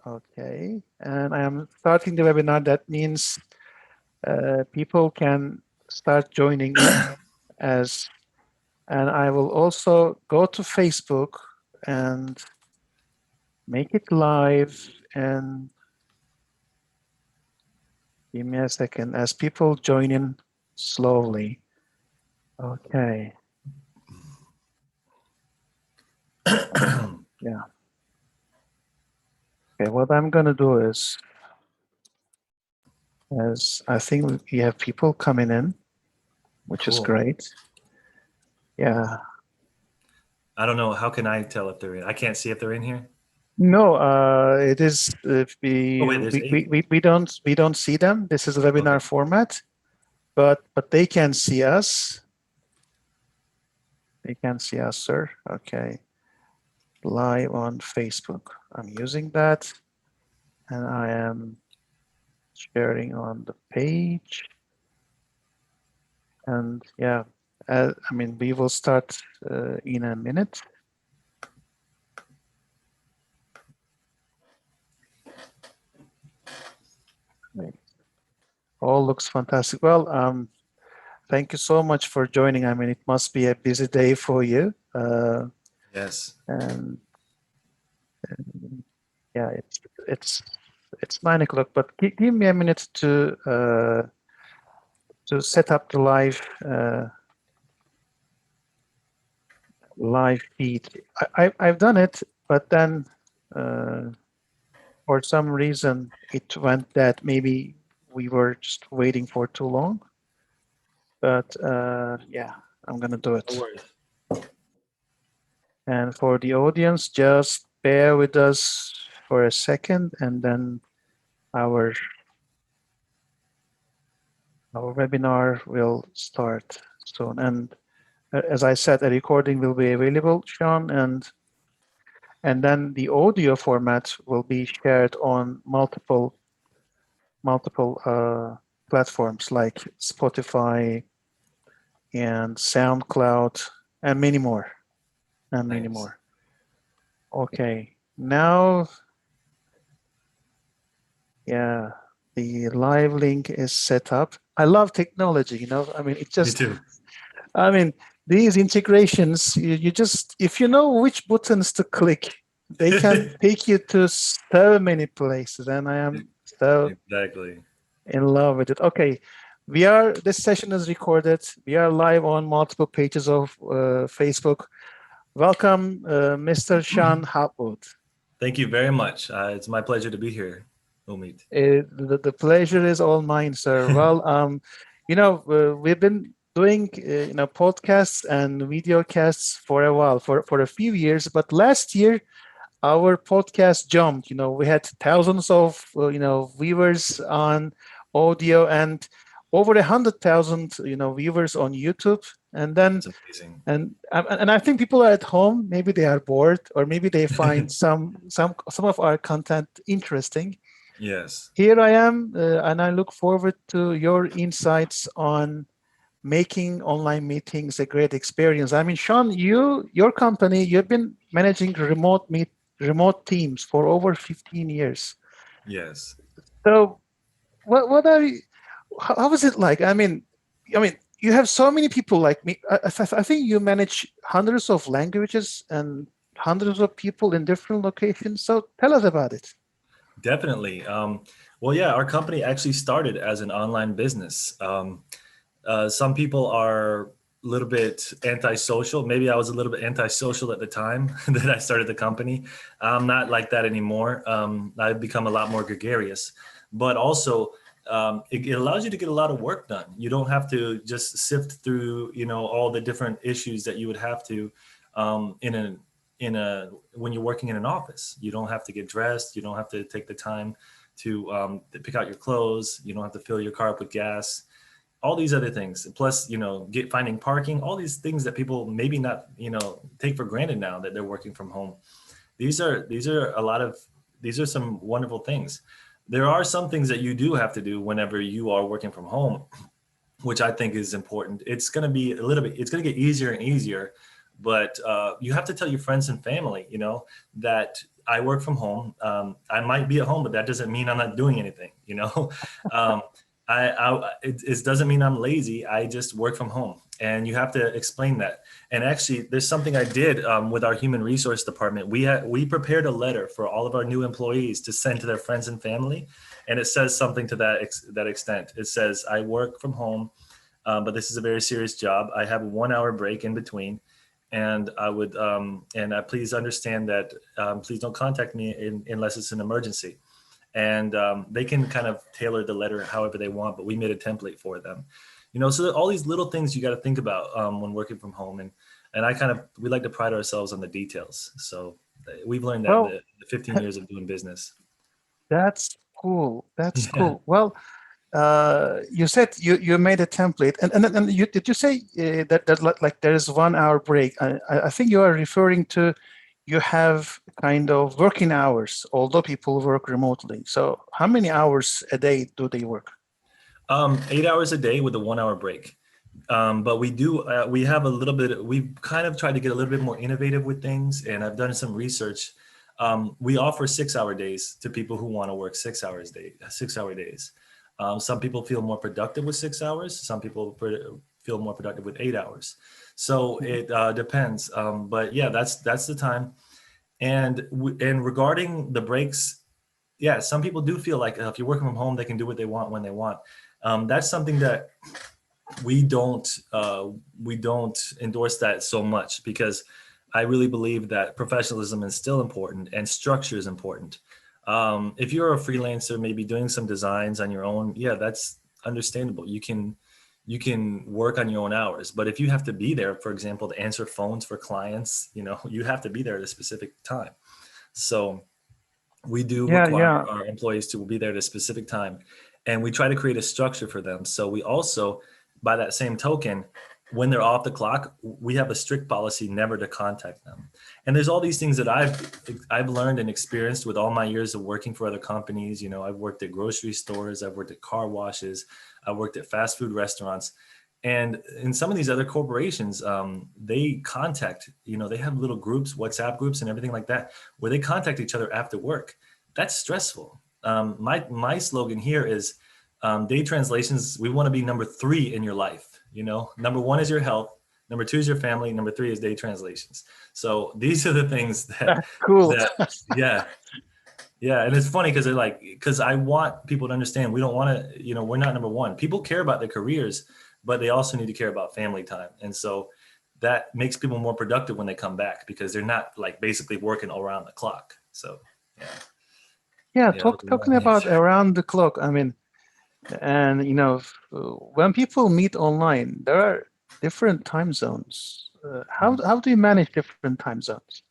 Okay, and I am starting the webinar. That means people can start joining in as, and I will also go to Facebook and make it live. And give me a second as people join in slowly. Okay. Yeah. Okay, what I'm going to do is, as I think we have people coming in, which is Cool. great. Yeah. I don't know. How can I tell if they're in? I can't see if they're in here. No, it is if Oh wait, there's 8. we don't see them. This is a webinar Okay. format, but they can see us. They can see us, sir. Okay. Live on Facebook. I'm using that, and I am sharing on the page. And yeah, I mean, we will start in a minute. All looks fantastic. Well, thank you so much for joining. I mean, it must be a busy day for you. Yes. And yeah, it's 9 o'clock. But give me a minute to set up the live feed. I've done it, but then for some reason it went that maybe we were just waiting for too long. But yeah, I'm gonna do it. No worries. And for the audience, just bear with us for a second, and then our webinar will start soon. And as I said, a recording will be available, Sean, and then the audio format will be shared on multiple platforms like Spotify and SoundCloud and many more. And many Thanks. more. Okay, now, yeah, the live link is set up. I love technology, you know, I mean, it Me just, too. I mean, these integrations, you just, if you know which buttons to click, they can take you to so many places, and I am so Exactly. in love with it. Okay, this session is recorded. We are live on multiple pages of Facebook. Welcome, Mr. Sean Hopwood. Thank you very much. It's my pleasure to be here, Umit. The pleasure is all mine, sir. Well, you know, we've been doing podcasts and video casts for a while, for a few years, but last year our podcast jumped. You know, we had thousands of viewers on audio and over 100,000 viewers on YouTube, and then That's amazing. and I think people are at home. Maybe they are bored, or maybe they find some of our content interesting. Yes. Here I am, and I look forward to your insights on making online meetings a great experience. I mean, Sean, your company, you've been managing remote teams for over 15 years. Yes. So, what are you, how is it like? I mean, you have so many people like me. I think you manage hundreds of languages and hundreds of people in different locations. So, tell us about it. Definitely. Well, yeah, our company actually started as an online business. Some people are a little bit antisocial. Maybe I was a little bit antisocial at the time that I started the company. I'm not like that anymore. I've become a lot more gregarious, but also it allows you to get a lot of work done. You don't have to just sift through, all the different issues that you would have to in a when you're working in an office. You don't have to get dressed. You don't have to take the time to pick out your clothes. You don't have to fill your car up with gas, all these other things. Plus, finding parking, all these things that people maybe not, take for granted now that they're working from home. These are some wonderful things. There are some things that you do have to do whenever you are working from home, which I think is important. It's going to be it's going to get easier and easier, but you have to tell your friends and family, that I work from home. I might be at home, but that doesn't mean I'm not doing anything. um, it doesn't mean I'm lazy. I just work from home, and you have to explain that. And actually, there's something I did with our human resource department. We prepared a letter for all of our new employees to send to their friends and family, and it says something to that extent. It says, "I work from home, but this is a very serious job. I have a 1 hour break in between, and I would please understand that please don't contact me unless it's an emergency." And they can kind of tailor the letter however they want, but we made a template for them. So all these little things you got to think about when working from home, and we like to pride ourselves on the details. So we've learned that in Well, the 15 years of doing business. that's cool. That's Yeah. cool. Well, you said you made a template, and did you say that like there is 1 hour break? I think you are referring to you have kind of working hours, although people work remotely. So how many hours a day do they work? 8 hours a day with a 1 hour break. But we have a little bit, we've kind of tried to get a little bit more innovative with things. And I've done some research. We offer 6 hour days to people who want to work 6 hour days. Some people feel more productive with 6 hours. Some people feel more productive with 8 hours. So it depends. But yeah, that's the time. And regarding the breaks, yeah, some people do feel like if you're working from home, they can do what they want when they want. That's something that we don't endorse that so much, because I really believe that professionalism is still important and structure is important. If you're a freelancer, maybe doing some designs on your own, yeah, that's understandable. You can work on your own hours. But if you have to be there, for example, to answer phones for clients, you have to be there at a specific time. So we do Yeah, require yeah. our employees to be there at a specific time, and we try to create a structure for them. So we also, by that same token, when they're off the clock, we have a strict policy never to contact them. And there's all these things that I've learned and experienced with all my years of working for other companies. I've worked at grocery stores, I've worked at car washes, I've worked at fast food restaurants. And in some of these other corporations, they contact, they have little groups, WhatsApp groups and everything like that, where they contact each other after work. That's stressful. My slogan here is day translations. We want to be number 3 in your life. Number 1 is your health. Number 2 is your family. Number 3 is day translations. So these are the things That's cool. yeah. Yeah, and it's funny because I want people to understand we don't want to, we're not number 1. People care about their careers, but they also need to care about family time. And so that makes people more productive when they come back, because they're not like basically working around the clock. So yeah, Yeah, yeah, that's a talking long about answer. around the clock. I mean, and when people meet online, there are different time zones. How do you manage different time zones?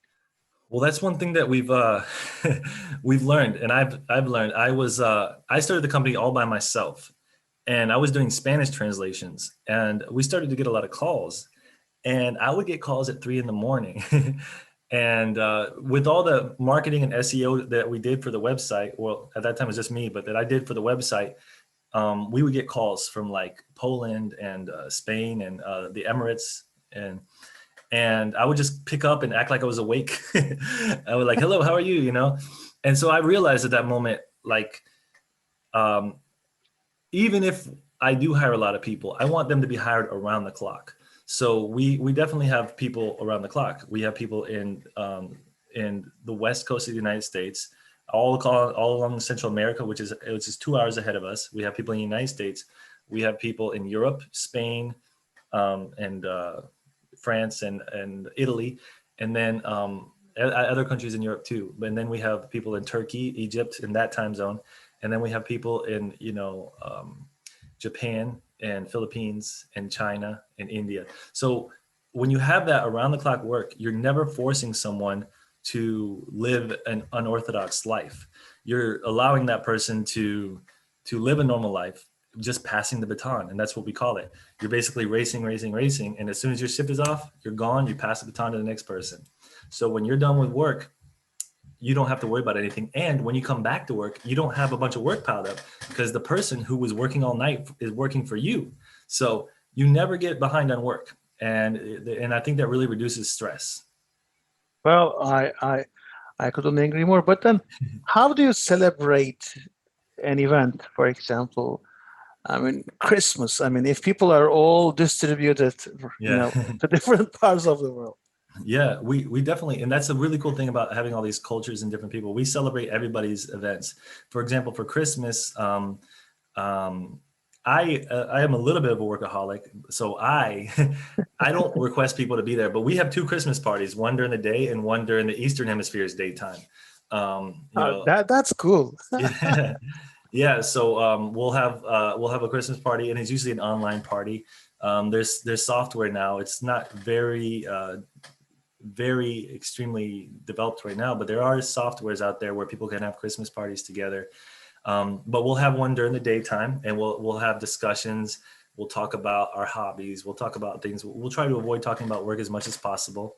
Well, that's one thing that we've learned, and I've learned. I started the company all by myself, and I was doing Spanish translations, and we started to get a lot of calls, and I would get calls at 3 in the morning. And with all the marketing and SEO that we did for the website, well, at that time it was just me, but that I did for the website, we would get calls from like Poland and Spain and the Emirates, and I would just pick up and act like I was awake. I was like, "Hello, how are you?" And so I realized at that moment, like, um, even if I do hire a lot of people, I want them to be hired around the clock. So we definitely have people around the clock. We have people in the west coast of the United States, all along Central America, which is 2 hours ahead of us. We have people in the United States. We have people in Europe, Spain, and France and Italy, and then other countries in Europe too. And then we have people in Turkey, Egypt, in that time zone, and then we have people in Japan and Philippines and China and India. So when you have that around the clock work, you're never forcing someone to live an unorthodox life. You're allowing that person to live a normal life, just passing the baton. And that's what we call it. You're basically racing, racing, racing. And as soon as your shift is off, you're gone. You pass the baton to the next person. So when you're done with work, you don't have to worry about anything. And when you come back to work, you don't have a bunch of work piled up, because the person who was working all night is working for you. So you never get behind on work. And I think that really reduces stress. Well, I I couldn't agree more. But then, how do you celebrate an event? For example, I mean, Christmas. I mean, if people are all distributed, Yeah. to different parts of the world. Yeah, we definitely, and that's a really cool thing about having all these cultures and different people. We celebrate everybody's events. For example, for Christmas, um, I am a little bit of a workaholic, so I I don't request people to be there. But we have two Christmas parties, one during the day and one during the Eastern Hemisphere's daytime. You know, That's cool. yeah, yeah. So we'll have a Christmas party, and it's usually an online party. There's software now. It's not very extremely developed right now, but there are softwares out there where people can have Christmas parties together. But we'll have one during the daytime, and we'll have discussions. We'll talk about our hobbies. We'll talk about things. We'll try to avoid talking about work as much as possible.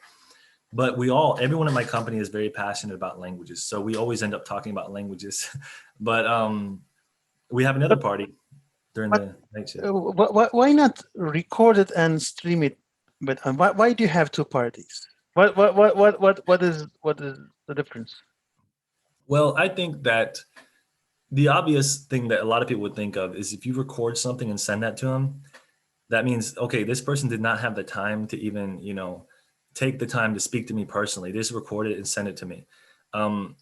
But everyone in my company is very passionate about languages, so we always end up talking about languages. But we have another but party during but the night shift. why not record it and stream it? But why do you have two parties? What is the difference? Well, I think that the obvious thing that a lot of people would think of is if you record something and send that to them, that means, okay, this person did not have the time to even, take the time to speak to me personally. They just record it and send it to me. Um,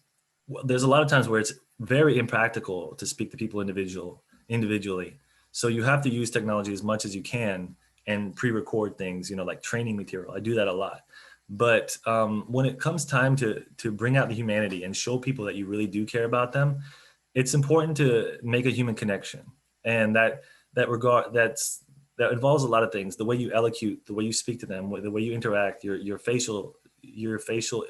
there's a lot of times where it's very impractical to speak to people individually. So you have to use technology as much as you can and pre-record things, like training material. I do that a lot. But when it comes time to bring out the humanity and show people that you really do care about them, it's important to make a human connection, and that involves a lot of things: the way you elocute, the way you speak to them, the way you interact, your facial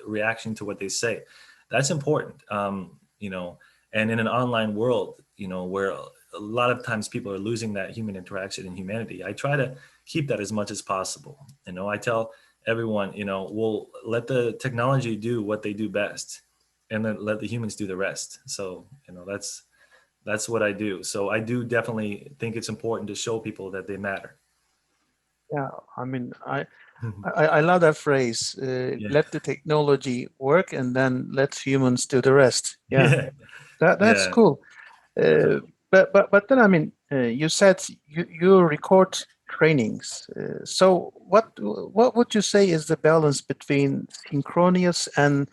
reaction to what they say. That's important. And in an online world, where a lot of times people are losing that human interaction and humanity, I try to keep that as much as possible. I tell everyone, we'll let the technology do what they do best, and then let the humans do the rest. So, that's what I do. So I do definitely think it's important to show people that they matter. Yeah, I mean, I love that phrase. Yeah. Let the technology work, and then let humans do the rest. Yeah, Yeah. that's Yeah. cool. But then I mean, you said you record trainings. So what would you say is the balance between synchronous and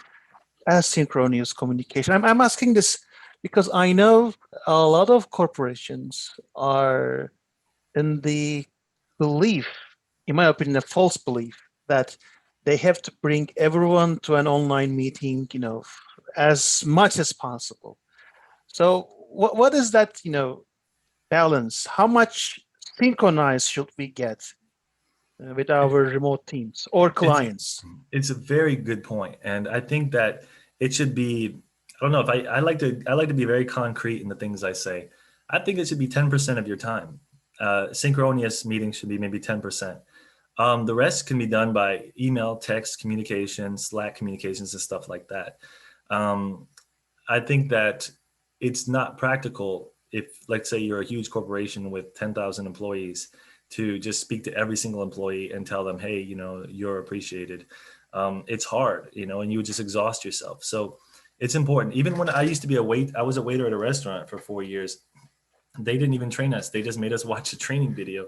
asynchronous communication? I'm asking this because I know a lot of corporations are in the belief, in my opinion, a false belief that they have to bring everyone to an online meeting, as much as possible. So what is that, balance? How much synchronized should we get with our remote teams or It's clients? it's a very good point, and I think that it should be. I don't know if I like to be very concrete in the things I say. I think it should be 10% of your time. Synchronous meetings should be maybe 10%. The rest can be done by email, text communication, Slack communications, and stuff like that. Um, I think that it's not practical if, let's say, you're a huge corporation with 10,000 employees, to just speak to every single employee and tell them, hey, you're appreciated. It's hard, and you would just exhaust yourself. So it's important. Even when I used to be I was a waiter at a restaurant for 4 years. They didn't even train us. They just made us watch a training video.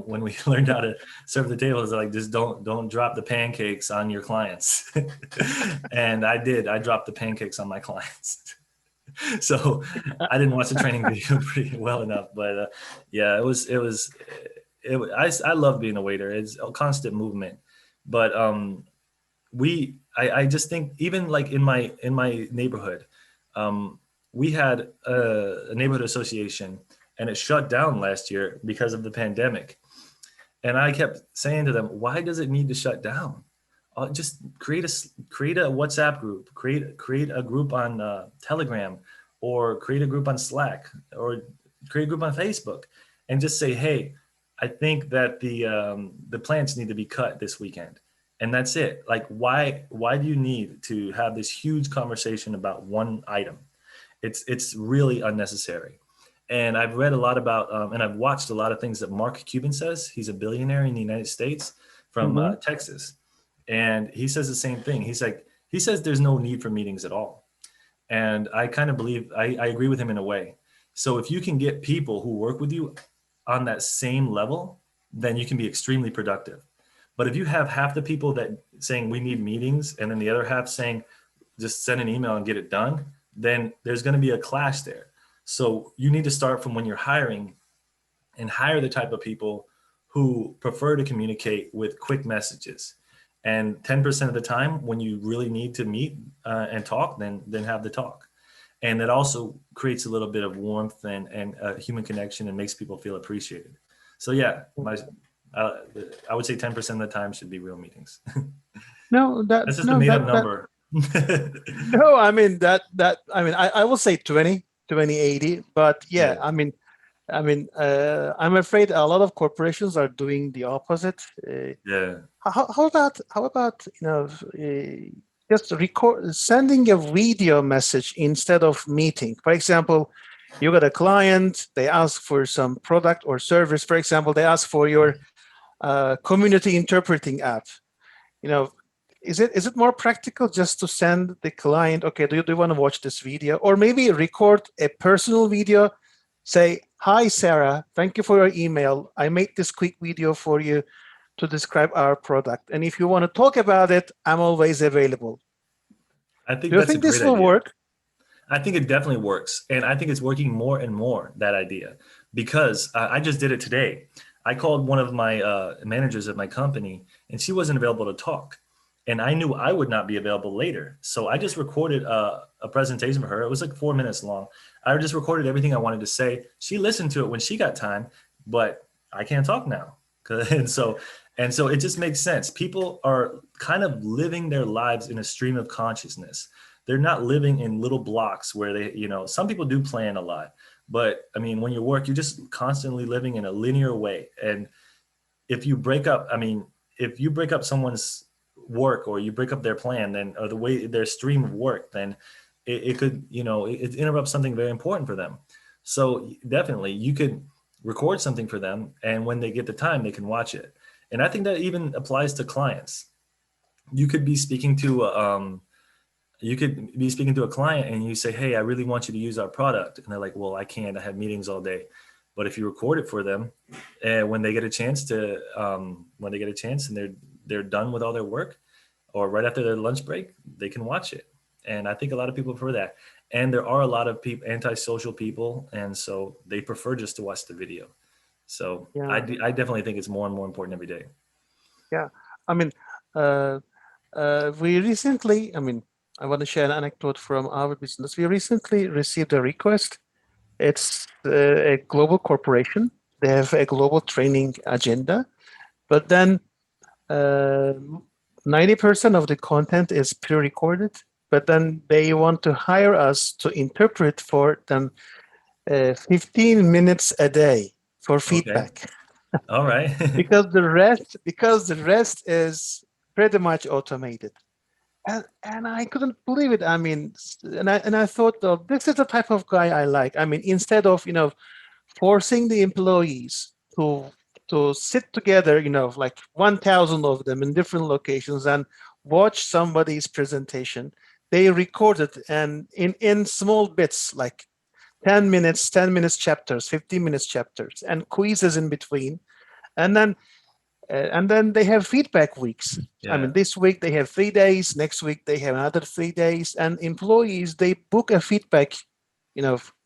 When we learned how to serve the tables, like, just don't drop the pancakes on your clients. And I did. I dropped the pancakes on my clients. So I didn't watch the training video pretty well enough, but yeah, I love being a waiter. It's a constant movement, but I just think, even like in my neighborhood, um, we had a neighborhood association, and it shut down last year because of the pandemic. And I kept saying to them, why does it need to shut down? Just create a WhatsApp group, create a group on Telegram, or create a group on Slack, or create a group on Facebook, and just say, hey, I think that the plants need to be cut this weekend, and that's it. Like, why do you need to have this huge conversation about one item? It's really unnecessary. And I've read a lot about, and I've watched a lot of things that Mark Cuban says. He's a billionaire in the United States from Mhm. Texas, and he says the same thing. He's like, He says there's no need for meetings at all. And I kind of believe, I agree with him in a way. So if you can get people who work with you on that same level, then you can be extremely productive. But if you have half the people that saying we need meetings and then the other half saying just send an email and get it done, then there's going to be a clash there. So you need to start from when you're hiring and hire the type of people who prefer to communicate with quick messages. And 10% of the time, when you really need to meet and talk, then have the talk. And that also creates a little bit of warmth and a human connection and makes people feel appreciated. So yeah, uh, I would say 10% of the time should be real meetings. No, That's just a made up that number. no, I mean I will say 20, 80, but yeah, Yeah, I'm afraid a lot of corporations are doing the opposite. yeah, How about just record sending a video message instead of meeting? For example, you got a client, they ask for some product or service. For example, they ask for your community interpreting app. You know, is it more practical just to send the client, okay, do you want to watch this video? Or maybe record a personal video, say, hi, Sarah, thank you for your email. I made this quick video for you to describe our product. And if you want to talk about it, I'm always available. I think Do you that's a think this great will idea. work? I think it definitely works. And I think it's working more and more, that idea, because I just did it today. I called one of my managers at my company and she wasn't available to talk. And I knew I would not be available later. So I just recorded a presentation for her. It was like 4 minutes long. I just recorded everything I wanted to say. She listened to it when she got time, but I can't talk now. And so it just makes sense. People are kind of living their lives in a stream of consciousness. They're not living in little blocks where they, some people do plan a lot, but I mean, when you work, you're just constantly living in a linear way. And if you break up, I mean, if you break up someone's work or you break up their plan, then, or the way their stream of work, then it could, it interrupts something very important for them. So definitely you could record something for them. And when they get the time, they can watch it. And I think that even applies to clients. You could be speaking to, you could be speaking to a client and you say, hey, I really want you to use our product. And they're like, well, I can't, I have meetings all day. But if you record it for them, and when they get a chance and they're done with all their work, or right after their lunch break, they can watch it. And I think a lot of people prefer that. And there are a lot of people, antisocial people, and so they prefer just to watch the video. So Yeah, I definitely think it's more and more important every day. yeah. I mean, uh, we recently, I want to share an anecdote from our business. We recently received a request. It's a global corporation. They have a global training agenda, but then uh, 90% of the content is pre-recorded, but then they want to hire us to interpret for them 15 minutes a day for Okay. feedback All right. because the rest is pretty much automated. And I couldn't believe it. And I thought, oh, this is the type of guy I like. Instead of forcing the employees to sit together, like 1,000 of them in different locations and watch somebody's presentation, they record it and in small bits, like 10 minutes chapters, 15 minutes chapters, and quizzes in between, and then they have feedback weeks. Yeah. This week they have 3 days, next week they have another 3 days, and employees, they book a feedback,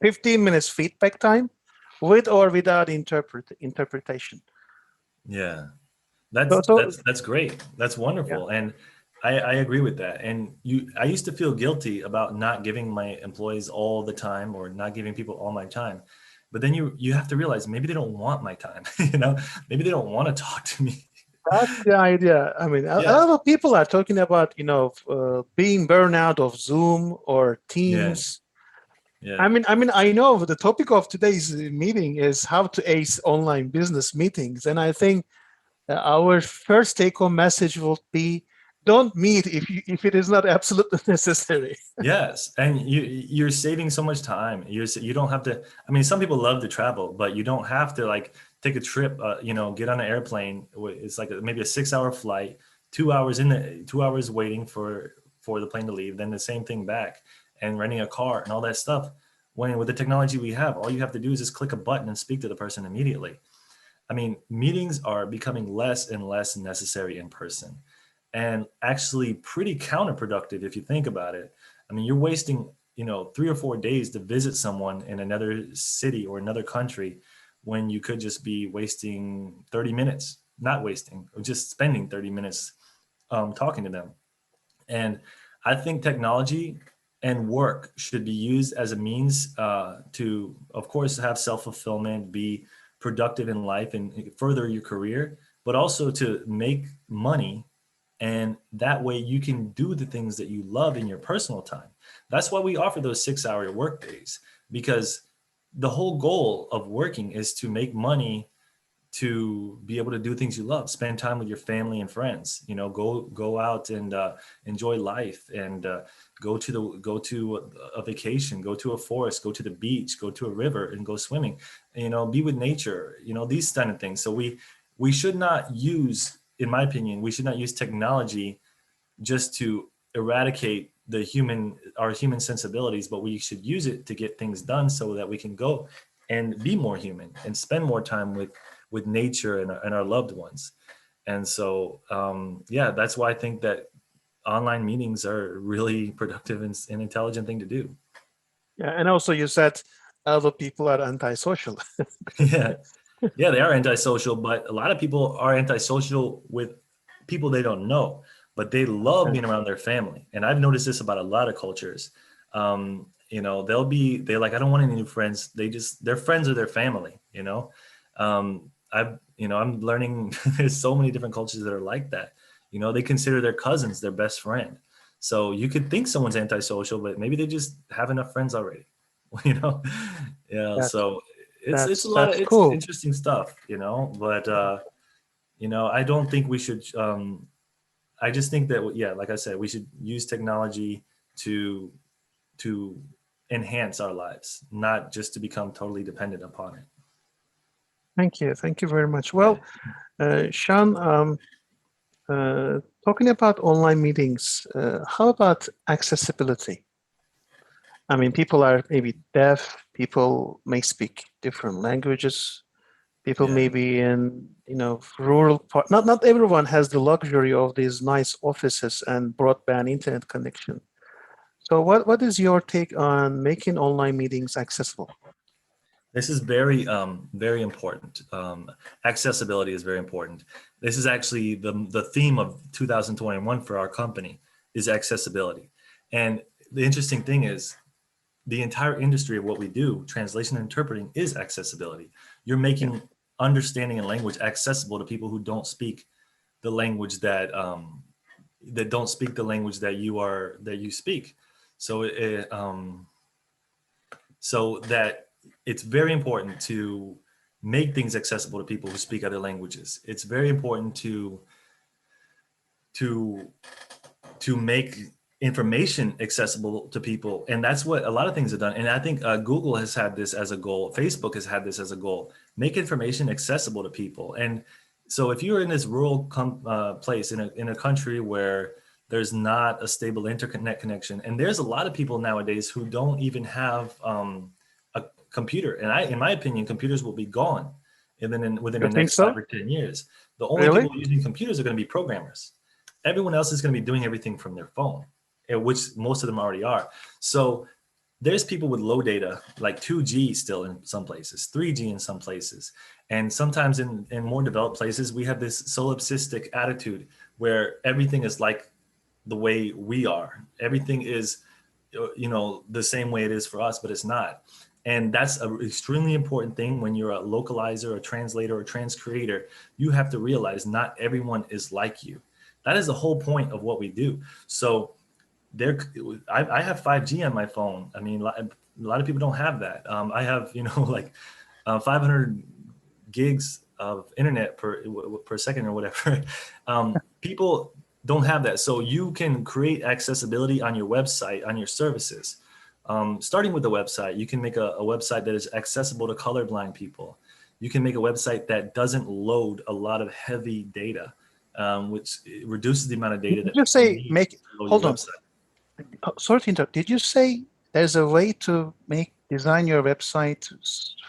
15 minutes feedback time with or without interpretation. Yeah. So, That's great. That's yeah, wonderful. And I agree with that. And I used to feel guilty about not giving my employees all the time or not giving people all my time. But then you have to realize maybe they don't want my time, maybe they don't want to talk to me. that's the idea. A Yeah. lot of people are talking about, being burnout of Zoom or Yeah. Teams. Yeah. I know the topic of today's meeting is how to ace online business meetings, and I think our first take-home message will be: don't meet if it is not absolutely necessary. Yes, and you're saving so much time. You don't have to. I mean, some people love to travel, but you don't have to like take a trip. Get on an airplane. It's like maybe a 6-hour flight, 2 hours 2 hours waiting for for the plane to leave, then the same thing back, and renting a car and all that stuff. When with the technology we have, all you have to do is just click a button and speak to the person immediately. I mean, meetings are becoming less and less necessary in person, and actually pretty counterproductive if you think about it. I mean, you're wasting, 3 or 4 days to visit someone in another city or another country when you could just be wasting 30 minutes, not wasting, or just spending 30 minutes talking to them. And I think technology and work should be used as a means to, of course, have self-fulfillment, be productive in life and further your career, but also to make money. And that way you can do the things that you love in your personal time. That's why we offer those 6-hour work days, because the whole goal of working is to make money, to be able to do things you love, spend time with your family and friends, go out and enjoy life, and go to a vacation, go to a forest, go to the beach, go to a river and go swimming, be with nature, these kind of things. So we should not use, in my opinion, we should not use technology just to eradicate our human sensibilities, but we should use it to get things done so that we can go and be more human and spend more time with nature and our loved ones. And so, that's why I think that online meetings are really productive and an intelligent thing to do. Yeah, and also you said other people are antisocial. Yeah. Yeah, they are antisocial, but a lot of people are antisocial with people they don't know, but they love being around their family. And I've noticed this about a lot of cultures. They're like, I don't want any new friends. Their friends are their family, I'm learning there's so many different cultures that are like that. They consider their cousins their best friend. So you could think someone's antisocial, but maybe they just have enough friends already, you know? Yeah. That's So it's a lot of, that's it's cool. interesting stuff, but, I don't think we should, I just think that, yeah, like I said, we should use technology to, to enhance our lives, not just to become totally dependent upon it. Thank you very much. Well, Sean, talking about online meetings, how about accessibility? I mean, people are maybe deaf, people may speak different languages, people Yeah. may be in, rural part. Not everyone has the luxury of these nice offices and broadband internet connection. So what is your take on making online meetings accessible? This is very, very important. Accessibility is very important. This is actually the theme of 2021 for our company is accessibility. And the interesting thing is the entire industry of what we do, translation and interpreting, is accessibility. You're Yeah. making understanding and language accessible to people who don't speak the language that don't speak the language that you speak. So so that it's very important to make things accessible to people who speak other languages. It's very important to to make information accessible to people, and that's what a lot of things have done. And I think Google has had this as a goal. Facebook has had this as a goal: make information accessible to people. And so, if you're in this rural place in a country where there's not a stable internet connection, and there's a lot of people nowadays who don't even have a computer. And in my opinion, computers will be gone within You the think next 5 or 10 years. The only Really? people using computers are going to be programmers. Everyone else is going to be doing everything from their phone, which most of them already are. So there's people with low data, like 2G still in some places, 3G in some places. And sometimes in more developed places, we have this solipsistic attitude where everything is like the way we are. Everything is, the same way it is for us, but it's not. And that's an extremely important thing when you're a localizer, a translator, or transcreator. You have to realize not everyone is like you. That is the whole point of what we do. So I have 5G on my phone. I mean, a lot of people don't have that. I have, like 500 gigs of internet per second or whatever. People don't have that. So you can create accessibility on your website, on your services. Starting with the website, you can make a website that is accessible to colorblind people. You can make a website that doesn't load a lot of heavy data, which reduces the amount of data Did that you people say need make, to load your hold on, website. Sorry to interrupt. Did you say there's a way to make design your website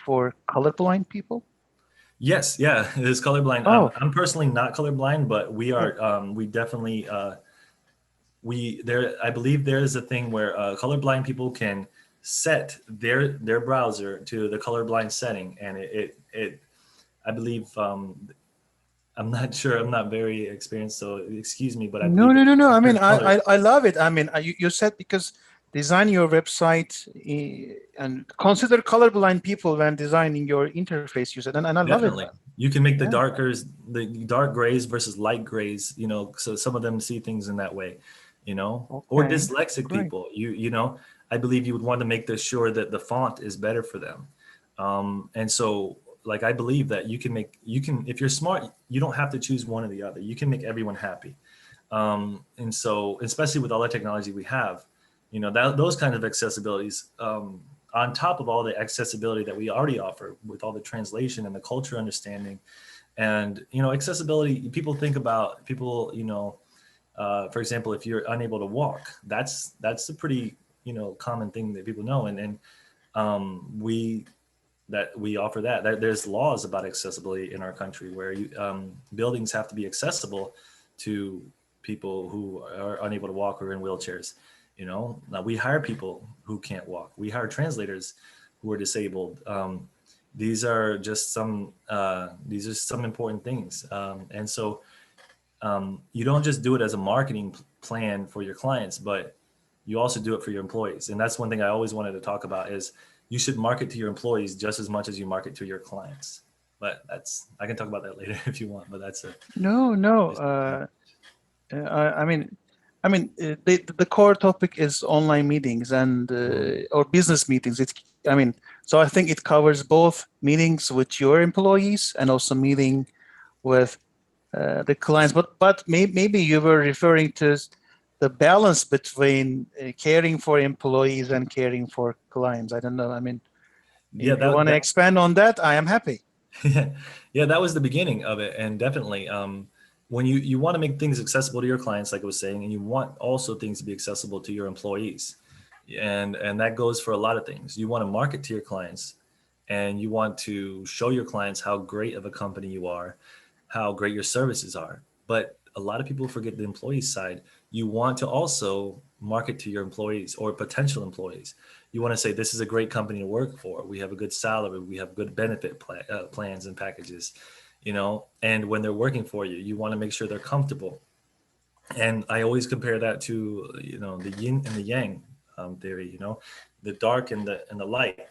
for colorblind people? Yes, yeah, it is colorblind. Oh, I'm personally not colorblind, but we yeah. are. We definitely we there. I believe there is a thing where colorblind people can set their browser to the colorblind setting, and it I believe I'm not sure. I'm not very experienced, so excuse me, but I No, believe no, it no, no. I mean, different colors. I love it. I mean, you said because design your website and consider colorblind people when designing your interface. You said, and I love it. Definitely. You can make Yeah. the dark grays versus light grays, so some of them see things in that way, or Okay. dyslexic Great. people, I believe you would want to make sure that the font is better for them. And so like, I believe that if you're smart, you don't have to choose one or the other. You can make everyone happy. And so, especially with all the technology we have, those kind of accessibilities, on top of all the accessibility that we already offer with all the translation and the culture understanding, and accessibility. People, for example, if you're unable to walk, that's a pretty common thing that people know, and we offer that. There's laws about accessibility in our country where buildings have to be accessible to people who are unable to walk or in wheelchairs. Now we hire people who can't walk. We hire translators who are disabled. These are some important things. And so you don't just do it as a marketing plan for your clients, but you also do it for your employees. And that's one thing I always wanted to talk about is you should market to your employees just as much as you market to your clients. But I can talk about that later if you want, but that's a. No, no. I mean, the core topic is online meetings and Mhm. or business meetings. I mean, so I think it covers both meetings with your employees and also meeting with the clients. But maybe you were referring to the balance between caring for employees and caring for clients. I don't know. I mean, Yeah, if you want to expand on that, I am happy. yeah, that was the beginning of it, and definitely, when you want to make things accessible to your clients, like I was saying, and you want also things to be accessible to your employees, and that goes for a lot of things. You want to market to your clients, and you want to show your clients how great of a company you are, how great your services are. But a lot of people forget the employee side. You want to also market to your employees or potential employees. You want to say, this is a great company to work for. We have a good salary. We have good benefit plans and packages, and when they're working for you, you want to make sure they're comfortable. And I always compare that to, the yin and the yang theory, the dark and the light.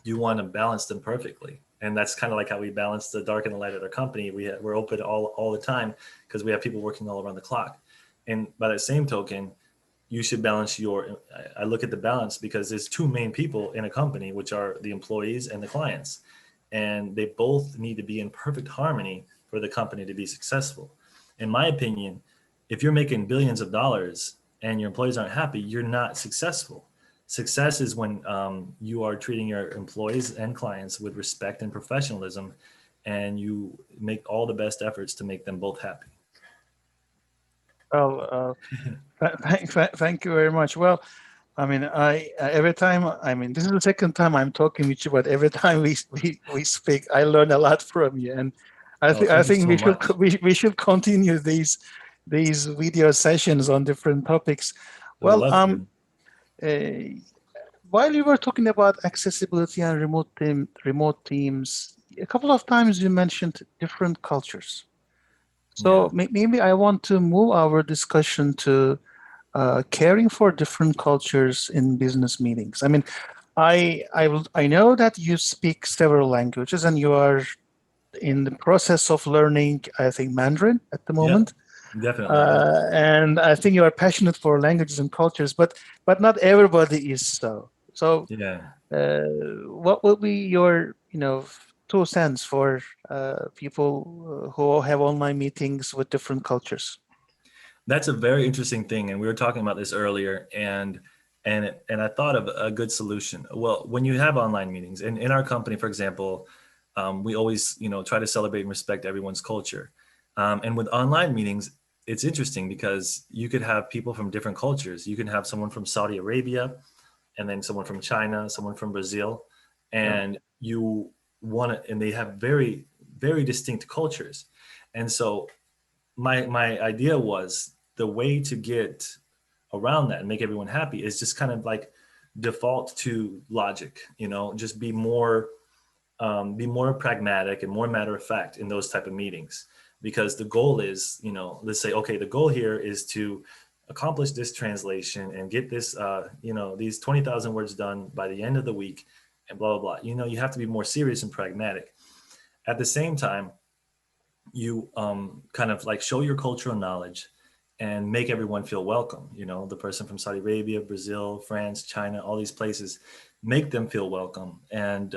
You want to balance them perfectly. And that's kind of like how we balance the dark and the light at our company. We're open all the time because we have people working all around the clock. And by that same token, you should balance I look at the balance because there's two main people in a company, which are the employees and the clients. And they both need to be in perfect harmony for the company to be successful. In my opinion, if you're making billions of dollars and your employees aren't happy, you're not successful. Success is when you are treating your employees and clients with respect and professionalism, and you make all the best efforts to make them both happy. Well, thank you very much. Well, I mean, I every time. I mean, this is the second time I'm talking with you, but every time we speak, I learn a lot from you, and Oh, I thank you think so much. we should continue these video sessions on different topics. I would Well, love to. uh, while you were talking about accessibility and remote teams, a couple of times you mentioned different cultures. Yeah. So maybe I want to move our discussion to caring for different cultures in business meetings. I mean, I know that you speak several languages and you are in the process of learning, I think, Mandarin at the Yeah. moment. Definitely. Yeah. And I think you are passionate for languages and cultures, but not everybody is so. So, Yeah. what will be your 2 cents for people who have online meetings with different cultures? That's a very interesting thing, and we were talking about this earlier, and I thought of a good solution. Well, when you have online meetings, and in our company, for example, we always try to celebrate and respect everyone's culture. And with online meetings, it's interesting because you could have people from different cultures. You can have someone from Saudi Arabia, and then someone from China, someone from Brazil, Yeah. and you want to, and they have very, very distinct cultures. And so my idea was the way to get around that and make everyone happy is just kind of like default to logic, just be more pragmatic and more matter of fact in those type of meetings, because the goal is, let's say, okay, the goal here is to accomplish this translation and get this, these 20,000 words done by the end of the week, and blah blah blah. You have to be more serious and pragmatic. At the same time, you kind of like show your cultural knowledge and make everyone feel welcome. The person from Saudi Arabia, Brazil, France, China, all these places, make them feel welcome. And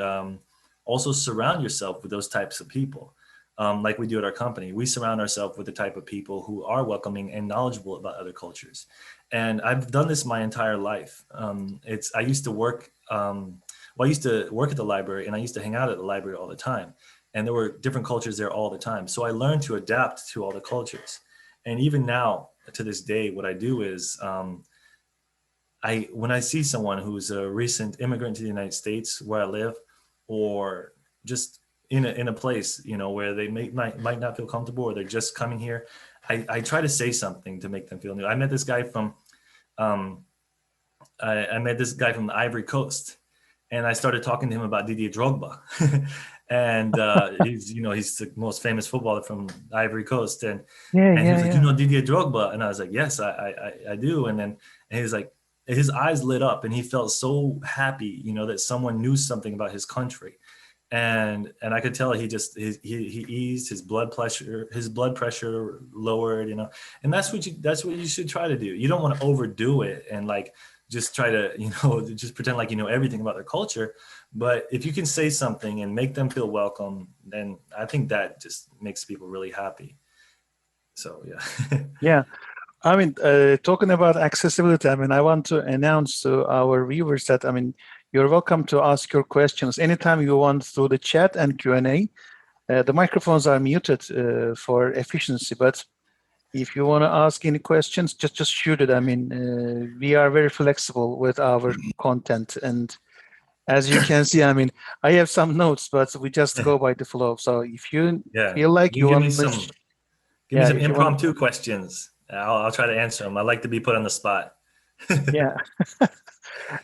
also surround yourself with those types of people. Like we do at our company, we surround ourselves with the type of people who are welcoming and knowledgeable about other cultures. And I've done this my entire life. I used to work, I used to work at the library, and I used to hang out at the library all the time. And there were different cultures there all the time. So I learned to adapt to all the cultures. And even now, to this day, what I do is when I see someone who's a recent immigrant to the United States where I live, or just in a place, where they might not feel comfortable, or they're just coming here, I try to say something to make them feel new. I met this guy from um, I met this guy from the Ivory Coast, and I started talking to him about Didier Drogba. And he's the most famous footballer from Ivory Coast, and Yeah, he yeah, was like, yeah. Didier Drogba, and I was like, yes, I do. And he was like, his eyes lit up, and he felt so happy, that someone knew something about his country. And I could tell he eased his blood pressure lowered, and that's what you should try to do. You don't want to overdo it and like just try to, just pretend like you know everything about their culture. But if you can say something and make them feel welcome, then I think that just makes people really happy. So yeah. Yeah. I mean, talking about accessibility, I mean, I want to announce to our viewers that, I mean, you're welcome to ask your questions anytime you want through the chat and Q&A. The microphones are muted for efficiency, but if you want to ask any questions, just shoot it. I mean, we are very flexible with our content. And as you can see, I mean, I have some notes, but we just go by the flow. So if you Yeah, feel like you can you give me want to, some give me yeah, some if you want, impromptu questions. I'll try to answer them. I like to be put on the spot. yeah.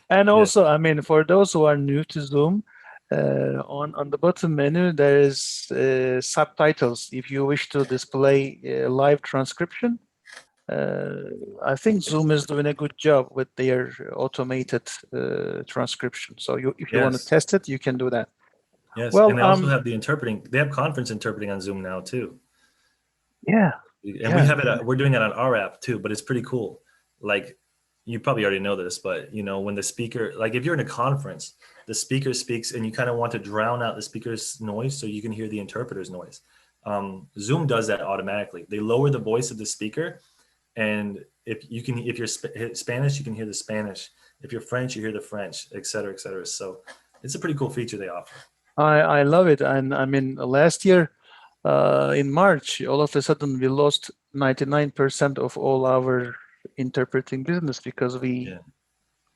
And Yeah, also, I mean, for those who are new to Zoom, on the bottom menu, there is subtitles. If you wish to display live transcription, uh, I think Zoom is doing a good job with their automated transcription. So if you want to yes, test it, you can do that. yes, Well, and they also have the interpreting. They have conference interpreting on Zoom now too, yeah, and we yeah, have it. We're doing it on our app too, but it's pretty cool. Like, you probably already know this, but when the speaker, like if you're in a conference, the speaker speaks, and you kind of want to drown out the speaker's noise so you can hear the interpreter's noise. Zoom does that automatically. They lower the voice of the speaker, and if you're Spanish, you can hear the Spanish. If you're French, you hear the French, et cetera, et cetera. So it's a pretty cool feature they offer. I love it. And I mean, last year in March, all of a sudden we lost 99% of all our interpreting business because we Yeah,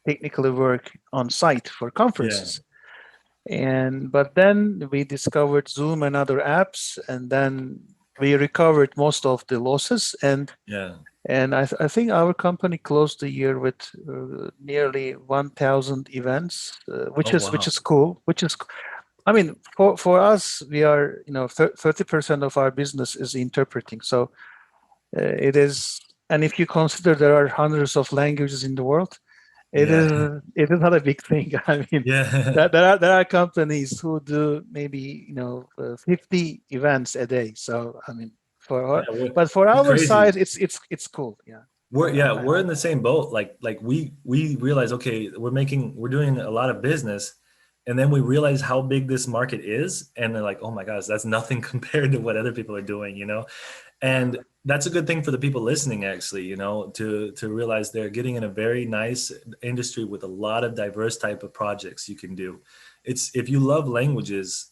technically work on site for yeah, conferences. And but then we discovered Zoom and other apps, and then we recovered most of the losses. yeah. I think our company closed the year with nearly 1,000 events, Oh which wow. is cool. I mean, for us, we are 30% of our business is interpreting. So it is, and if you consider there are hundreds of languages in the world, Yeah, it is not a big thing. I mean, yeah. there are companies who do maybe 50 events a day. So I mean, Yeah, but for we're our crazy. size, it's cool. Yeah, We're in the same boat. Like we realize, okay, we're doing a lot of business, and then we realize how big this market is, and they're like, oh my gosh, that's nothing compared to what other people are doing. And that's a good thing for the people listening, actually, to realize they're getting in a very nice industry with a lot of diverse type of projects you can do. It's If you love languages,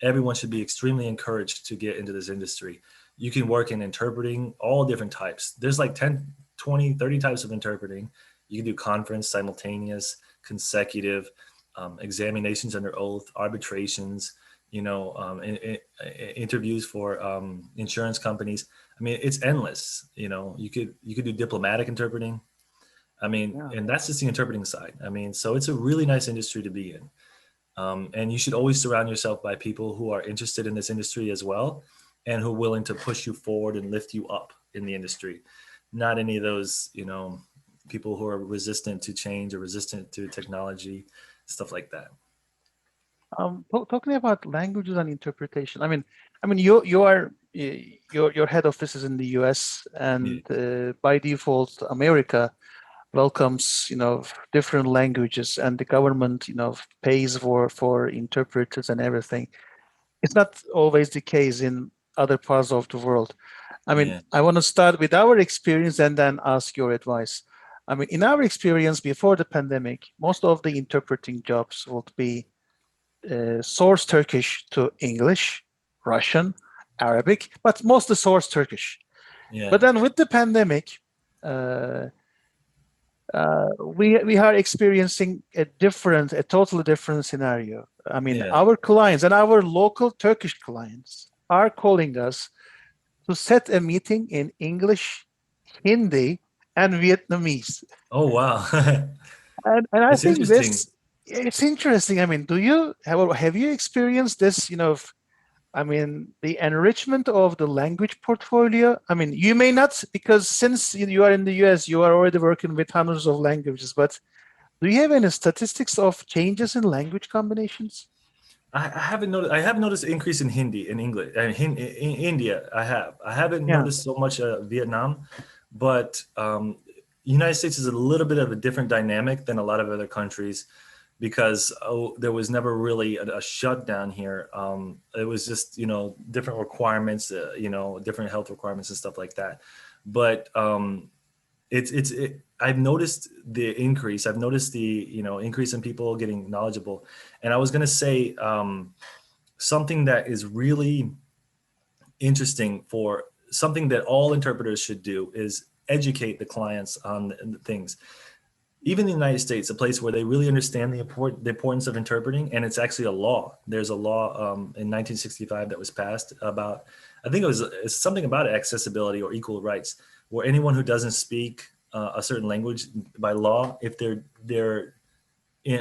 everyone should be extremely encouraged to get into this industry. You can work in interpreting all different types. There's like 10, 20, 30 types of interpreting. You can do conference, simultaneous, consecutive, examinations under oath, arbitrations, interviews for insurance companies. I mean, it's endless. You could do diplomatic interpreting. I mean, Yeah. and that's just the interpreting side. I mean, so it's a really nice industry to be in. And you should always surround yourself by people who are interested in this industry as well, and who are willing to push you forward and lift you up in the industry. Not any of those, people who are resistant to change or resistant to technology, stuff like that. Talking about languages and interpretation. I mean, you are your head office is in the U.S. Yeah. and by default, America welcomes different languages, and the government pays for interpreters and everything. It's not always the case in other parts of the world. I mean, Yeah. I want to start with our experience and then ask your advice. I mean, in our experience before the pandemic, most of the interpreting jobs would be source Turkish to English, Russian, Arabic, but mostly source Turkish. Yeah. But then with the pandemic, uh, we are experiencing a totally different scenario. I mean, Yeah. our clients and our local Turkish clients are calling us to set a meeting in English, Hindi, and Vietnamese. Oh, wow. And I It's think interesting. this it's interesting. I mean, do you have you experienced this? I mean, the enrichment of the language portfolio. I mean, you may not, because since you are in the US, you are already working with hundreds of languages. But do you have any statistics of changes in language combinations? I haven't noticed. I have noticed an increase in Hindi in English and in India. I have. I haven't Yeah, noticed so much Vietnam, but United States is a little bit of a different dynamic than a lot of other countries because there was never really a shutdown here. It was just different requirements, different health requirements and stuff like that. But I've noticed the increase. I've noticed the increase in people getting knowledgeable, and I was going to say something that is really interesting for something that all interpreters should do is educate the clients on the things. Even in the United States, a place where they really understand the importance of interpreting, and it's actually a law. There's a law in 1965 that was passed about, I think it's something about accessibility or equal rights, where anyone who doesn't speak a certain language by law, if they're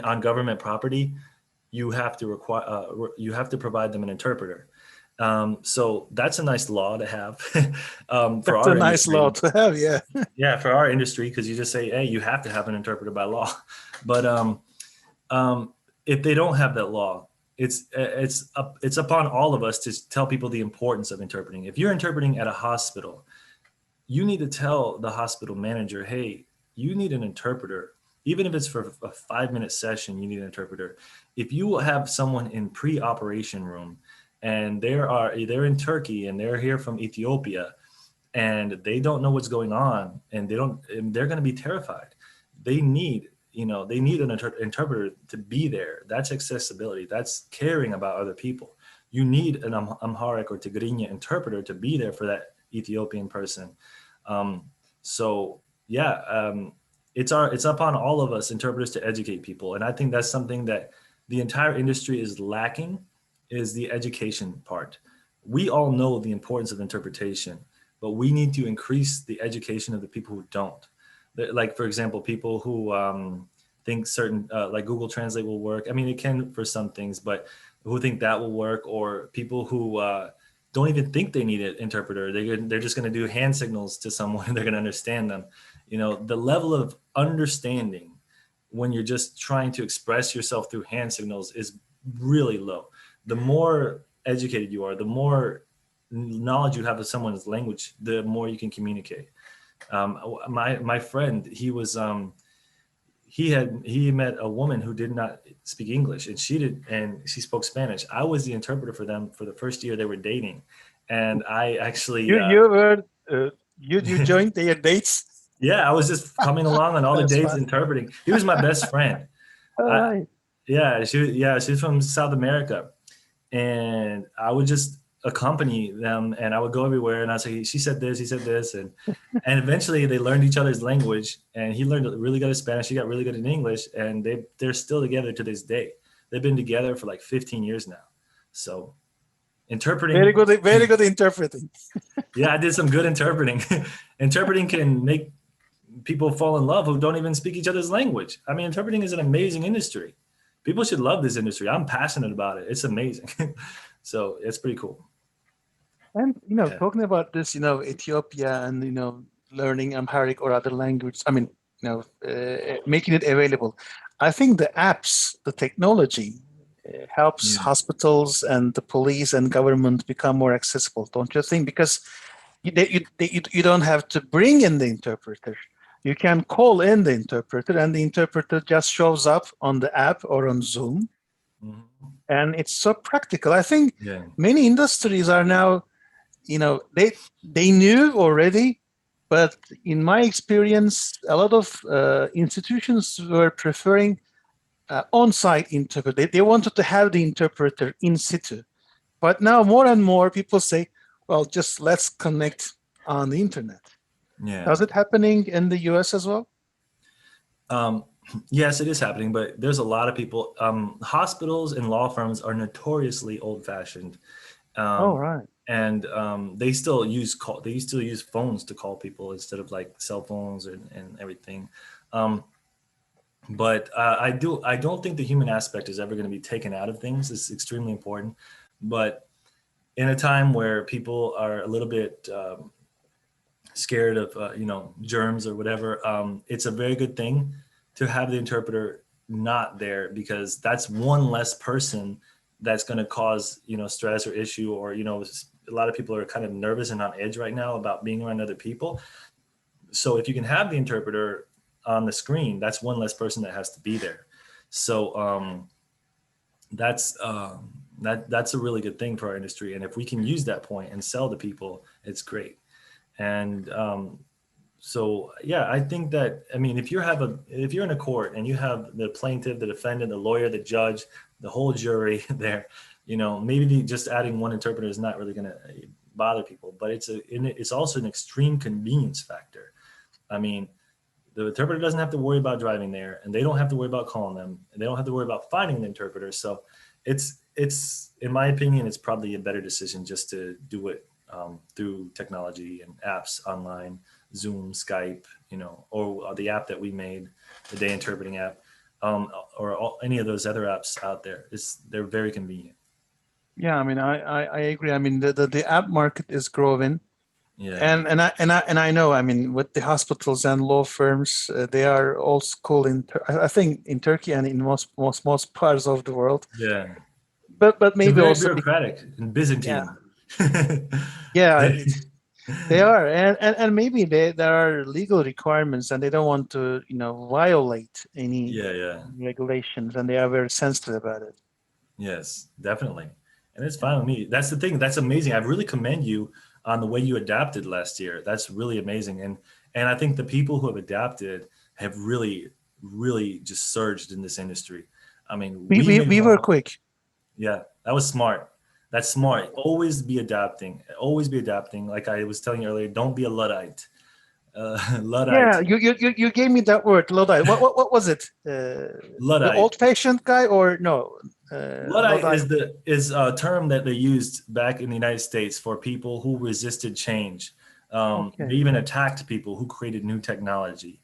on government property, you have to provide them an interpreter. So that's a nice law to have for that's a our nice law industry. to have. Yeah. Yeah, for our industry, because you just say, hey, you have to have an interpreter by law. But if they don't have that law, it's upon all of us to tell people the importance of interpreting. If you're interpreting at a hospital, you need to tell the hospital manager, hey, you need an interpreter. Even if it's for a 5-minute session, you need an interpreter. If you have someone in pre-operation room and they're in Turkey and they're here from Ethiopia and they don't know what's going on and they're going to be terrified. They need an interpreter to be there. That's accessibility. That's caring about other people. You need an Amharic or Tigrinya interpreter to be there for that Ethiopian person. So yeah, it's upon all of us interpreters to educate people, and I think that's something that the entire industry is lacking, is the education part. We all know the importance of interpretation, but we need to increase the education of the people who don't. Like, for example, people who think certain like Google Translate will work. I mean, it can for some things, but who think that will work, or people who don't even think they need an interpreter. They're just going to do hand signals to someone and they're going to understand them. The level of understanding when you're just trying to express yourself through hand signals is really low. The more educated you are, the more knowledge you have of someone's language, the more you can communicate. My friend, he met a woman who did not speak English, and she spoke Spanish. I was the interpreter for them for the first year they were dating, and I actually You were you joined their dates. yeah, I was just coming along on all the That's dates fun. interpreting. He was my best friend. All I right. Yeah, she's from South America, and I would just accompany them, and I would go everywhere, and I'd say, she said this, he said this, and eventually they learned each other's language, and he learned really good at Spanish, she got really good in English, and they're still together to this day. They've been together for like 15 years now. So Very interpreting, good, very good interpreting. yeah, I did some good interpreting. Interpreting can make people fall in love who don't even speak each other's language. I mean, interpreting is an amazing industry. People should love this industry. I'm passionate about it. It's amazing. So it's pretty cool. And Yeah. talking about this, Ethiopia and learning Amharic or other language. I mean, making it available. I think the apps, the technology, helps Yeah. hospitals and the police and government become more accessible, don't you think? Because you don't have to bring in the interpreter. You can call in the interpreter, and the interpreter just shows up on the app or on Zoom, Mhm. and it's so practical. I think Yeah. many industries are now, they knew already, but in my experience, a lot of institutions were preferring on-site interpreter. They wanted to have the interpreter in situ. But now more and more people say, well, just let's connect on the internet. Yeah. Does it happening in the US as well? Um, yes, it is happening, but there's a lot of people. Hospitals and law firms are notoriously old-fashioned, Oh, um, right. and they still use call. They still use phones to call people instead of like cell phones and everything. Um, but I don't think the human aspect is ever going to be taken out of things. It's extremely important, but in a time where people are a little bit scared of germs or whatever, it's a very good thing to have the interpreter not there, because that's one less person that's going to cause stress or issue, or a lot of people are kind of nervous and on edge right now about being around other people. So if you can have the interpreter on the screen, that's one less person that has to be there. So that's that's a really good thing for our industry, and if we can use that point and sell to people, it's great. And so yeah, I think that, I mean, if you're in a court and you have the plaintiff, the defendant, the lawyer, the judge, the whole jury there, maybe just adding one interpreter is not really going to bother people, but it's also an extreme convenience factor. I mean, the interpreter doesn't have to worry about driving there, and they don't have to worry about calling them, and they don't have to worry about finding the interpreter. So it's in my opinion, it's probably a better decision just to do it through technology and apps online, Zoom, Skype, or the app that we made, the day interpreting app, or any of those other apps out there. They're very convenient. Yeah, I mean, I agree. I mean, the app market is growing. Yeah. And I know, I mean, with the hospitals and law firms, they are all school I think in Turkey and in most parts of the world. Yeah. But They're maybe very also, bureaucratic and yeah, Byzantine. yeah, They- they are, and maybe there are legal requirements, and they don't want to violate any yeah, yeah. regulations, and they are very sensitive about it. Yes, definitely. And it's Yeah, fine with me. That's the thing. That's amazing. I really commend you on the way you adapted last year. That's really amazing. And I think the people who have adapted have really, really just surged in this industry. I mean, we we we, made we more were money. quick. Yeah, that was smart. That's smart. Always be adapting. Always be adapting. Like I was telling you earlier, don't be a Luddite. Yeah, Luddite. you gave me that word, Lodi. What was it? The Luddite. old-fashioned guy, or no? Luddite Lodi. is a term that they used back in the United States for people who resisted change. They Okay. even attacked people who created new technology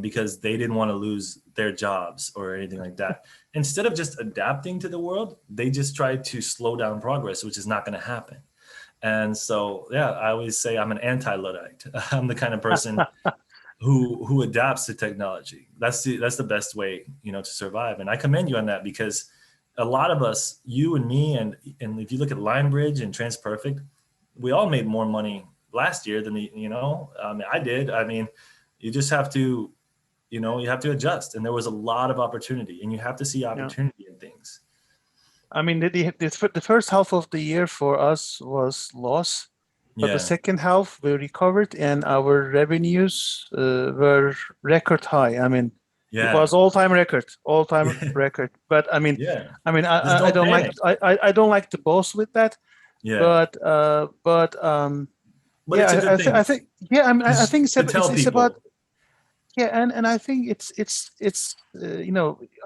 because they didn't want to lose their jobs or anything like that. Instead of just adapting to the world, they just tried to slow down progress, which is not going to happen. And so, yeah, I always say I'm an anti-Luddite. I'm the kind of person who adapts to technology. That's the best way, to survive. And I commend you on that, because a lot of us, you and me, and if you look at LimeBridge and TransPerfect, we all made more money last year than I mean, I did. I mean, you just have to, you have to adjust. And there was a lot of opportunity, and you have to see Yeah. opportunity in things. I mean, the first half of the year for us was loss, but the Yeah. second half we recovered, and our revenues were record high. I mean, it Yeah. was all-time record. But I mean, Yeah. I mean, Just I don't don't like panic. I don't like to boast with that, Yeah. But But it's a yeah, good I thing think yeah, I think to tell it's about people. yeah, and I think it's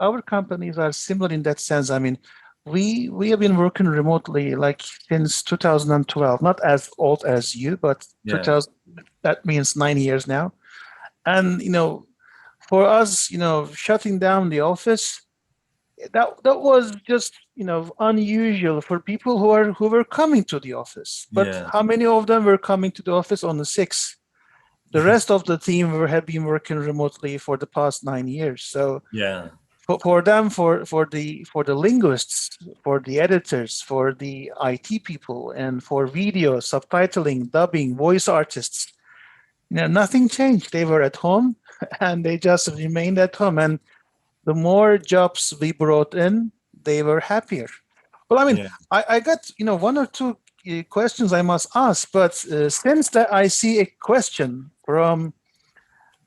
our companies are similar in that sense. I mean, we have been working remotely like since 2012, not as old as you, but Yeah. 2000. That means 9 years now. And for us, shutting down the office, that was just unusual for people who were coming to the office. But Yeah. how many of them were coming to the office on the 6th? The rest of the team have been working remotely for the past 9 years. So Yeah. for them, for the linguists, for the editors, for the IT people, and for video subtitling, dubbing, voice artists, nothing changed. They were at home, and they just remained at home. And the more jobs we brought in, they were happier. Well, I mean, Yeah. I got one or two questions I must ask, but since that I see a question from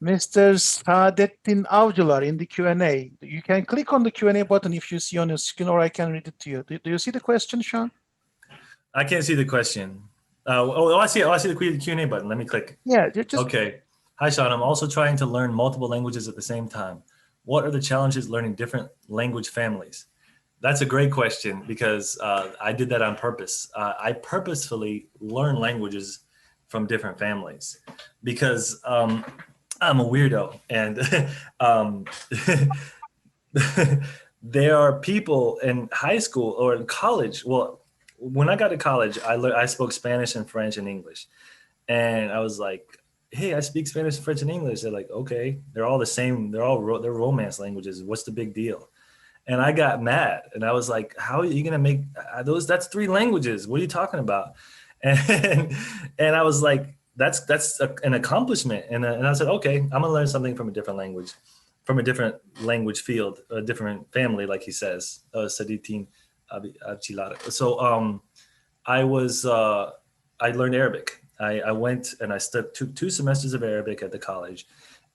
Mr. Saadettin Avcılar in the Q&A. You can click on the Q&A button if you see on your screen, or I can read it to you. Do you see the question, Sean? I can't see the question. I see. Oh, I see the Q&A button. Let me click. Yeah, just Okay. Hi, Sean. I'm also trying to learn multiple languages at the same time. What are the challenges learning different language families? That's a great question because I did that on purpose. I purposefully learn languages from different families because I'm a weirdo and um, there are people in high school or in college. Well, when I got to college, I spoke Spanish and French and English, and I was like, "Hey, I speak Spanish, French, and English." They're like, "Okay, they're all the same. They're romance languages. What's the big deal?" And I got mad, and I was like, "How are you gonna make those? That's three languages. What are you talking about?" And and I was like, an accomplishment." And I said, "Okay, I'm gonna learn something from a different language, from a different language field, a different family, like he says, Saditin Abchilar." So I was I learned Arabic. I went and I took 2 semesters of Arabic at the college,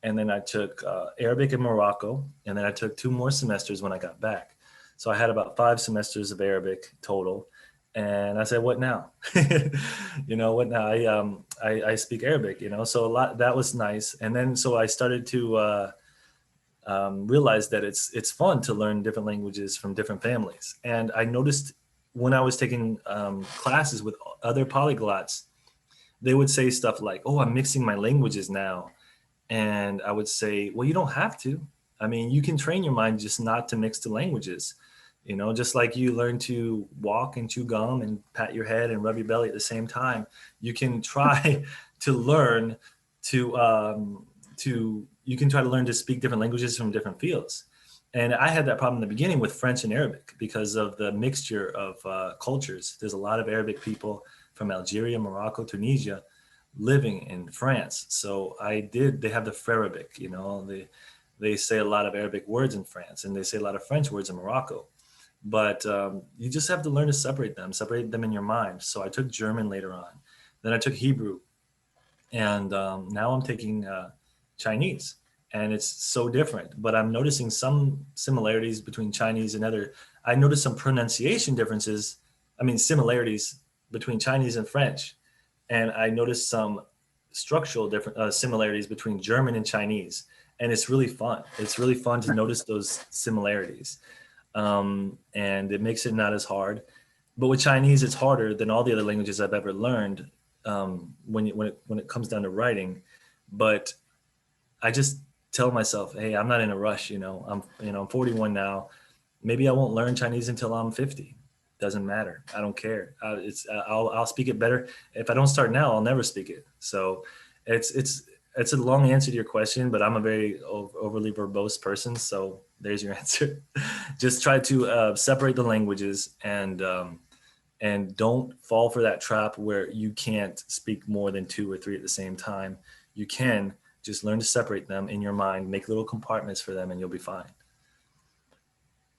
and then I took Arabic in Morocco, and then I took 2 more semesters when I got back. So I had about 5 semesters of Arabic total, and I said, "What now?" What now? I speak Arabic, so a lot that was nice, and then so I started to realize that it's fun to learn different languages from different families, and I noticed when I was taking classes with other polyglots, they would say stuff like, "Oh, I'm mixing my languages now." And I would say, well, you don't have to. I mean, you can train your mind just not to mix the languages. Just like you learn to walk and chew gum and pat your head and rub your belly at the same time, you can try to learn to you can try to learn to speak different languages from different fields. And I had that problem in the beginning with French and Arabic because of the mixture of cultures. There's a lot of Arabic people from Algeria, Morocco, Tunisia living in France. So they have the Farabic, they say a lot of Arabic words in France and they say a lot of French words in Morocco. But you just have to learn to separate them in your mind. So I took German later on. Then I took Hebrew. And now I'm taking Chinese. And it's so different. But I'm noticing some similarities between Chinese and other. I noticed some pronunciation differences, similarities between Chinese and French, and I noticed some structural different similarities between German and Chinese, and it's really fun. It's really fun to notice those similarities, and it makes it not as hard. But with Chinese, it's harder than all the other languages I've ever learned when it comes down to writing. But I just tell myself, hey, I'm not in a rush. I'm 41 now. Maybe I won't learn Chinese until I'm 50. Doesn't matter. I don't care. I'll speak it better. If I don't start now, I'll never speak it. So it's a long answer to your question, but I'm a very overly verbose person. So there's your answer. Just try to separate the languages and don't fall for that trap where you can't speak more than 2 or 3 at the same time. You can just learn to separate them in your mind, make little compartments for them, and you'll be fine.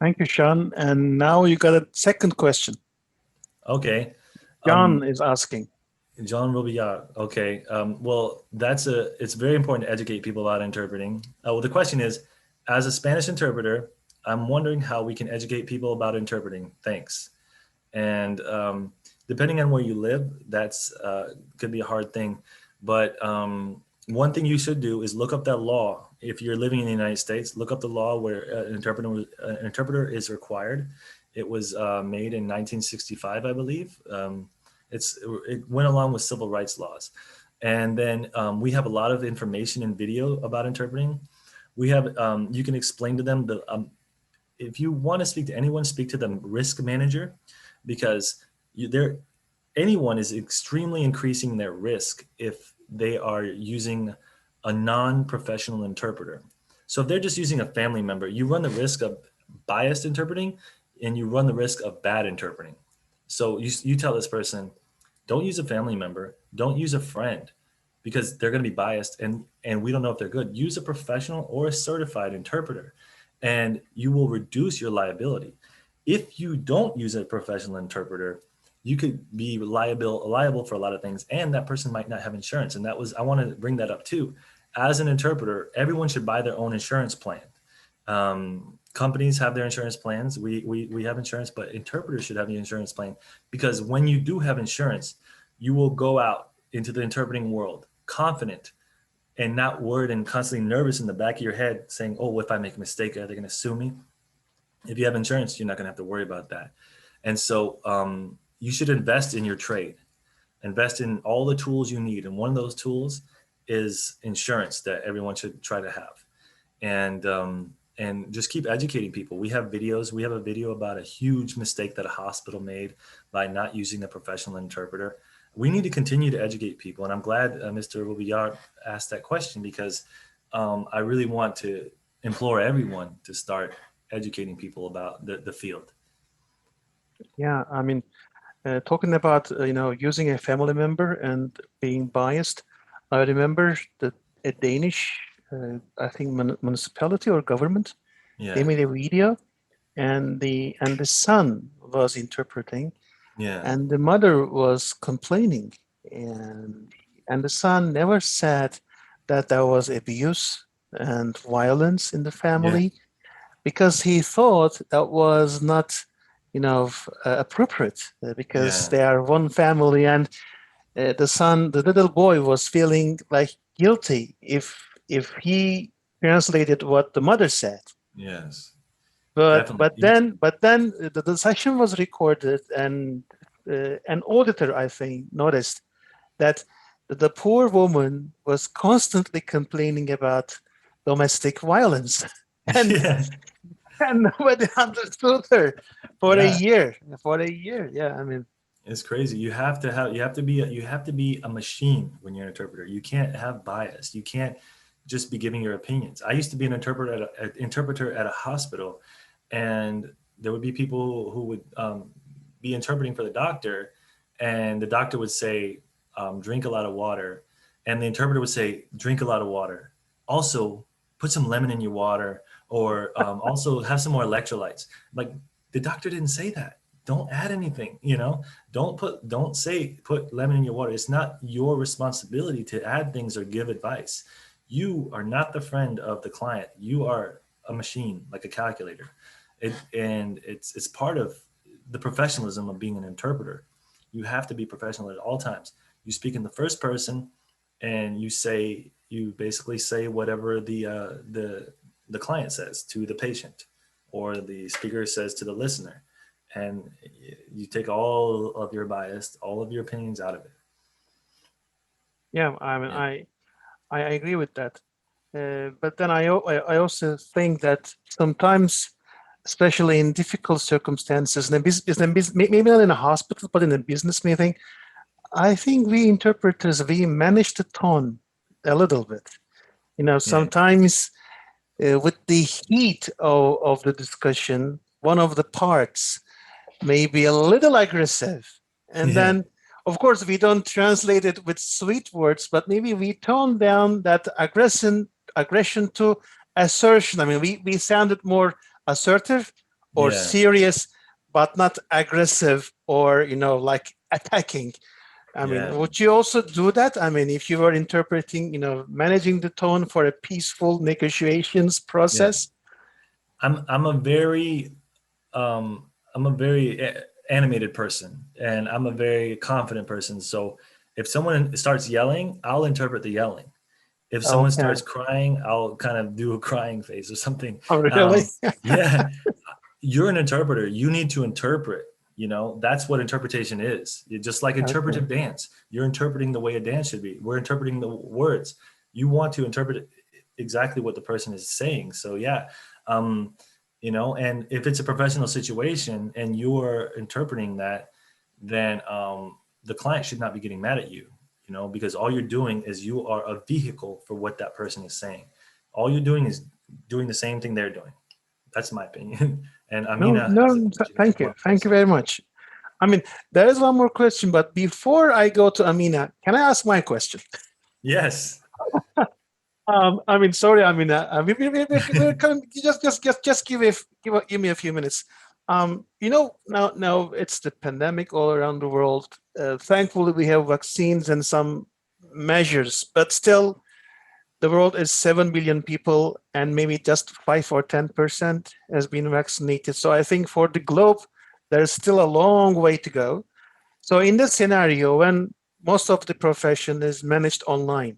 thank you, Sean. And now you got a second question. Okay. John is asking. John Robillard. Okay. Well, it's very important to educate people about interpreting. Well, the question is, as a Spanish interpreter, I'm wondering how we can educate people about interpreting. Thanks. And depending on where you live, that's could be a hard thing. But one thing you should do is look up that law. If you're living in the United States, look up the law where an interpreter is required. It was made in 1965, I believe. It went along with civil rights laws, and then we have a lot of information and video about interpreting. We have you can explain to them the if you want to speak to anyone, speak to the risk manager, because they're anyone is extremely increasing their risk if they are using a non-professional interpreter. So if they're just using a family member, you run the risk of biased interpreting and you run the risk of bad interpreting. So you tell this person, don't use a family member, don't use a friend, because they're going to be biased and we don't know if they're good. Use a professional or a certified interpreter and you will reduce your liability. If you don't use a professional interpreter, you could be liable for a lot of things, and that person might not have insurance. And I want to bring that up too. As an interpreter, everyone should buy their own insurance plan. Companies have their insurance plans. We have insurance, but interpreters should have the insurance plan, because when you do have insurance, you will go out into the interpreting world confident and not worried and constantly nervous in the back of your head saying, oh, if I make a mistake, are they going to sue me? If you have insurance, you're not going to have to worry about that. And so you should invest in your trade, invest in all the tools you need. And one of those tools is insurance that everyone should try to have. And just keep educating people. We have videos. We have a video about a huge mistake that a hospital made by not using a professional interpreter. We need to continue to educate people. And I'm glad Mr. Robillard asked that question, because I really want to implore everyone to start educating people about the field. Yeah, I mean, talking about using a family member and being biased, I remember that a Danish, I think municipality or government, they made a video, and the son was interpreting, and the mother was complaining, and the son never said that there was abuse and violence in the family, because he thought that was not appropriate, because they are one family, and the little boy was feeling like guilty if he translated what the mother said. Yes. But then the session was recorded, and an auditor, I think, noticed that the poor woman was constantly complaining about domestic violence, and nobody understood her for a year. Yeah, I mean, it's crazy. You have to be a machine when you're an interpreter. You can't have bias. You can't just be giving your opinions. I used to be an interpreter at a hospital, and there would be people who would be interpreting for the doctor, and the doctor would say, drink a lot of water, and the interpreter would say, drink a lot of water. Also, put some lemon in your water, or also have some more electrolytes. Like, the doctor didn't say that. Don't add anything, don't put lemon in your water. It's not your responsibility to add things or give advice. You are not the friend of the client. You are a machine, like a calculator. It's part of the professionalism of being an interpreter. You have to be professional at all times. You speak in the first person, and you basically say whatever the client says to the patient, or the speaker says to the listener, and you take all of your bias, all of your opinions out of it. Yeah, I mean, I agree with that. But then I also think that sometimes, especially in difficult circumstances, maybe not in a hospital, but in a business meeting, I think we interpreters, we manage the tone a little bit. Sometimes with the heat of the discussion, one of the parts may be a little aggressive. And then, of course, we don't translate it with sweet words, but maybe we tone down that aggression to assertion. I mean, we sounded more assertive or serious, but not aggressive or, like attacking. I mean, would you also do that? I mean, if you were interpreting, managing the tone for a peaceful negotiations process? I'm a very animated person, and I'm a very confident person. So if someone starts yelling, I'll interpret the yelling. If someone Okay. starts crying, I'll kind of do a crying face or something. Oh, really? Um, yeah, you're an interpreter. You need to interpret. That's what interpretation is. Just like Okay. interpretive dance, you're interpreting the way a dance should be. We're interpreting the words. You want to interpret exactly what the person is saying. So yeah, um, and if it's a professional situation and you're interpreting that, then the client should not be getting mad at you. Because all you're doing is you are a vehicle for what that person is saying. All you're doing is doing the same thing they're doing. That's my opinion. And No, Amina no, has a question she thank you. wants to Thank you say. very much. I mean, there is one more question, but before I go to Amina, can I ask my question? Yes. I mean, sorry, Amina. We're kind just give me a few minutes. Now it's the pandemic all around the world. Thankfully, we have vaccines and some measures, but still, the world is 7 billion people, and maybe just 5 or 10% has been vaccinated. So I think for the globe, there's still a long way to go. So in this scenario, when most of the profession is managed online,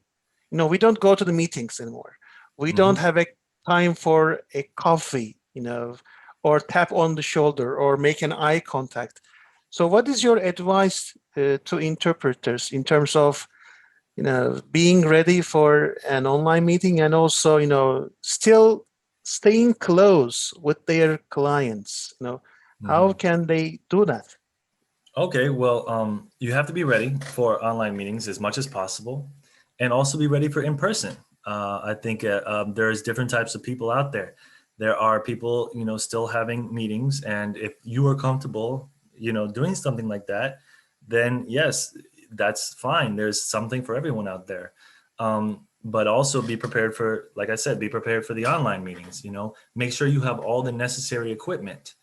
we don't go to the meetings anymore. We don't Hmm. have a time for a coffee, or tap on the shoulder or make an eye contact. So what is your advice to interpreters in terms of being ready for an online meeting, and also still staying close with their clients? How Hmm. can they do that? Okay, well, you have to be ready for online meetings as much as possible, and also be ready for in person. I think there's different types of people out there. There are people, still having meetings, and if you are comfortable, doing something like that, then yes, that's fine. There's something for everyone out there. But also be prepared for, like I said, be prepared for the online meetings. Make sure you have all the necessary equipment,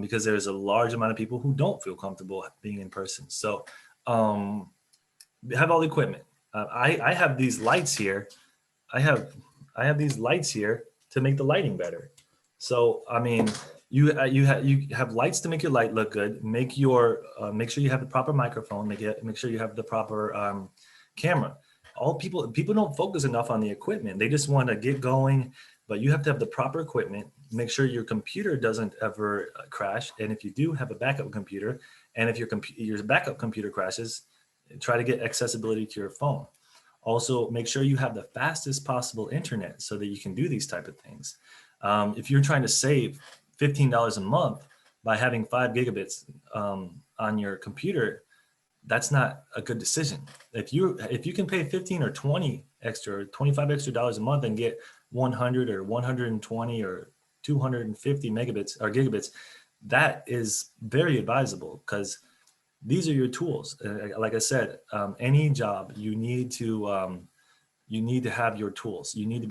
because there's a large amount of people who don't feel comfortable being in person. So um, have all the equipment. I have these lights here. I have I have these lights here to make the lighting better. So I mean, you have lights to make your light look good. Make sure you have the proper microphone. Make sure you have the proper camera. All people don't focus enough on the equipment. They just want to get going, but you have to have the proper equipment. Make sure your computer doesn't ever crash, and if you do, have a backup computer. And if your backup computer crashes, try to get accessibility to your phone. Also, make sure you have the fastest possible internet so that you can do these type of things. If you're trying to save $15 a month by having 5 gigabits on your computer, that's not a good decision. If you can pay 15 or 20 extra, or 25 extra dollars a month and get 100 or 120 or 250 megabits or gigabits, that is very advisable, because these are your tools. Like I said, any job you need to have your tools. You need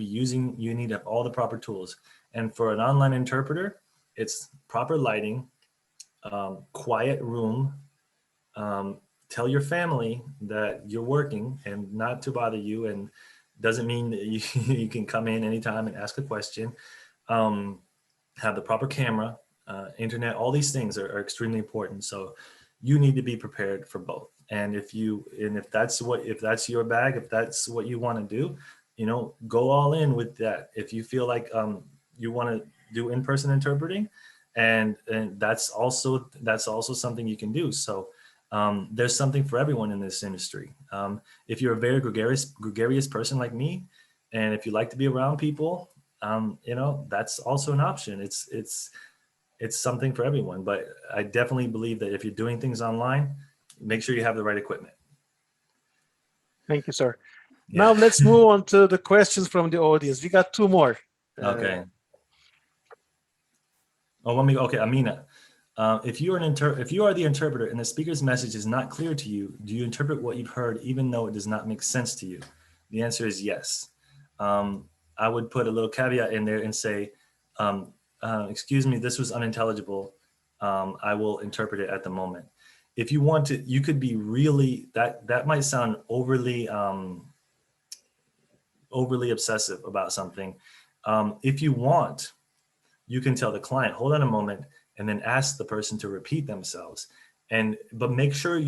to have all the proper tools. And for an online interpreter, it's proper lighting, quiet room. Um, Tell your family that you're working and not to bother you, and doesn't mean that you can come in anytime and ask a question. Um, have the proper camera, internet. All these things are extremely important. So you need to be prepared for both. And if that's your bag, if that's what you want to do, go all in with that. If you feel like you want to do in-person interpreting, and that's also something you can do. So there's something for everyone in this industry. If you're a very gregarious person like me, and if you like to be around people, that's also an option. It's something for everyone. But I definitely believe that if you're doing things online, make sure you have the right equipment. Thank you, sir. Yeah. Now let's move on to the questions from the audience. We got two more. Uh, Okay. Okay, Amina. If you are the interpreter and the speaker's message is not clear to you, do you interpret what you've heard even though it does not make sense to you? The answer is yes. I would put a little caveat in there and say, um, excuse me, this was unintelligible. I will interpret it at the moment. If you want to, you could be really, that might sound overly obsessive about something. If you want, you can tell the client, hold on a moment. and then ask the person to repeat themselves. But make sure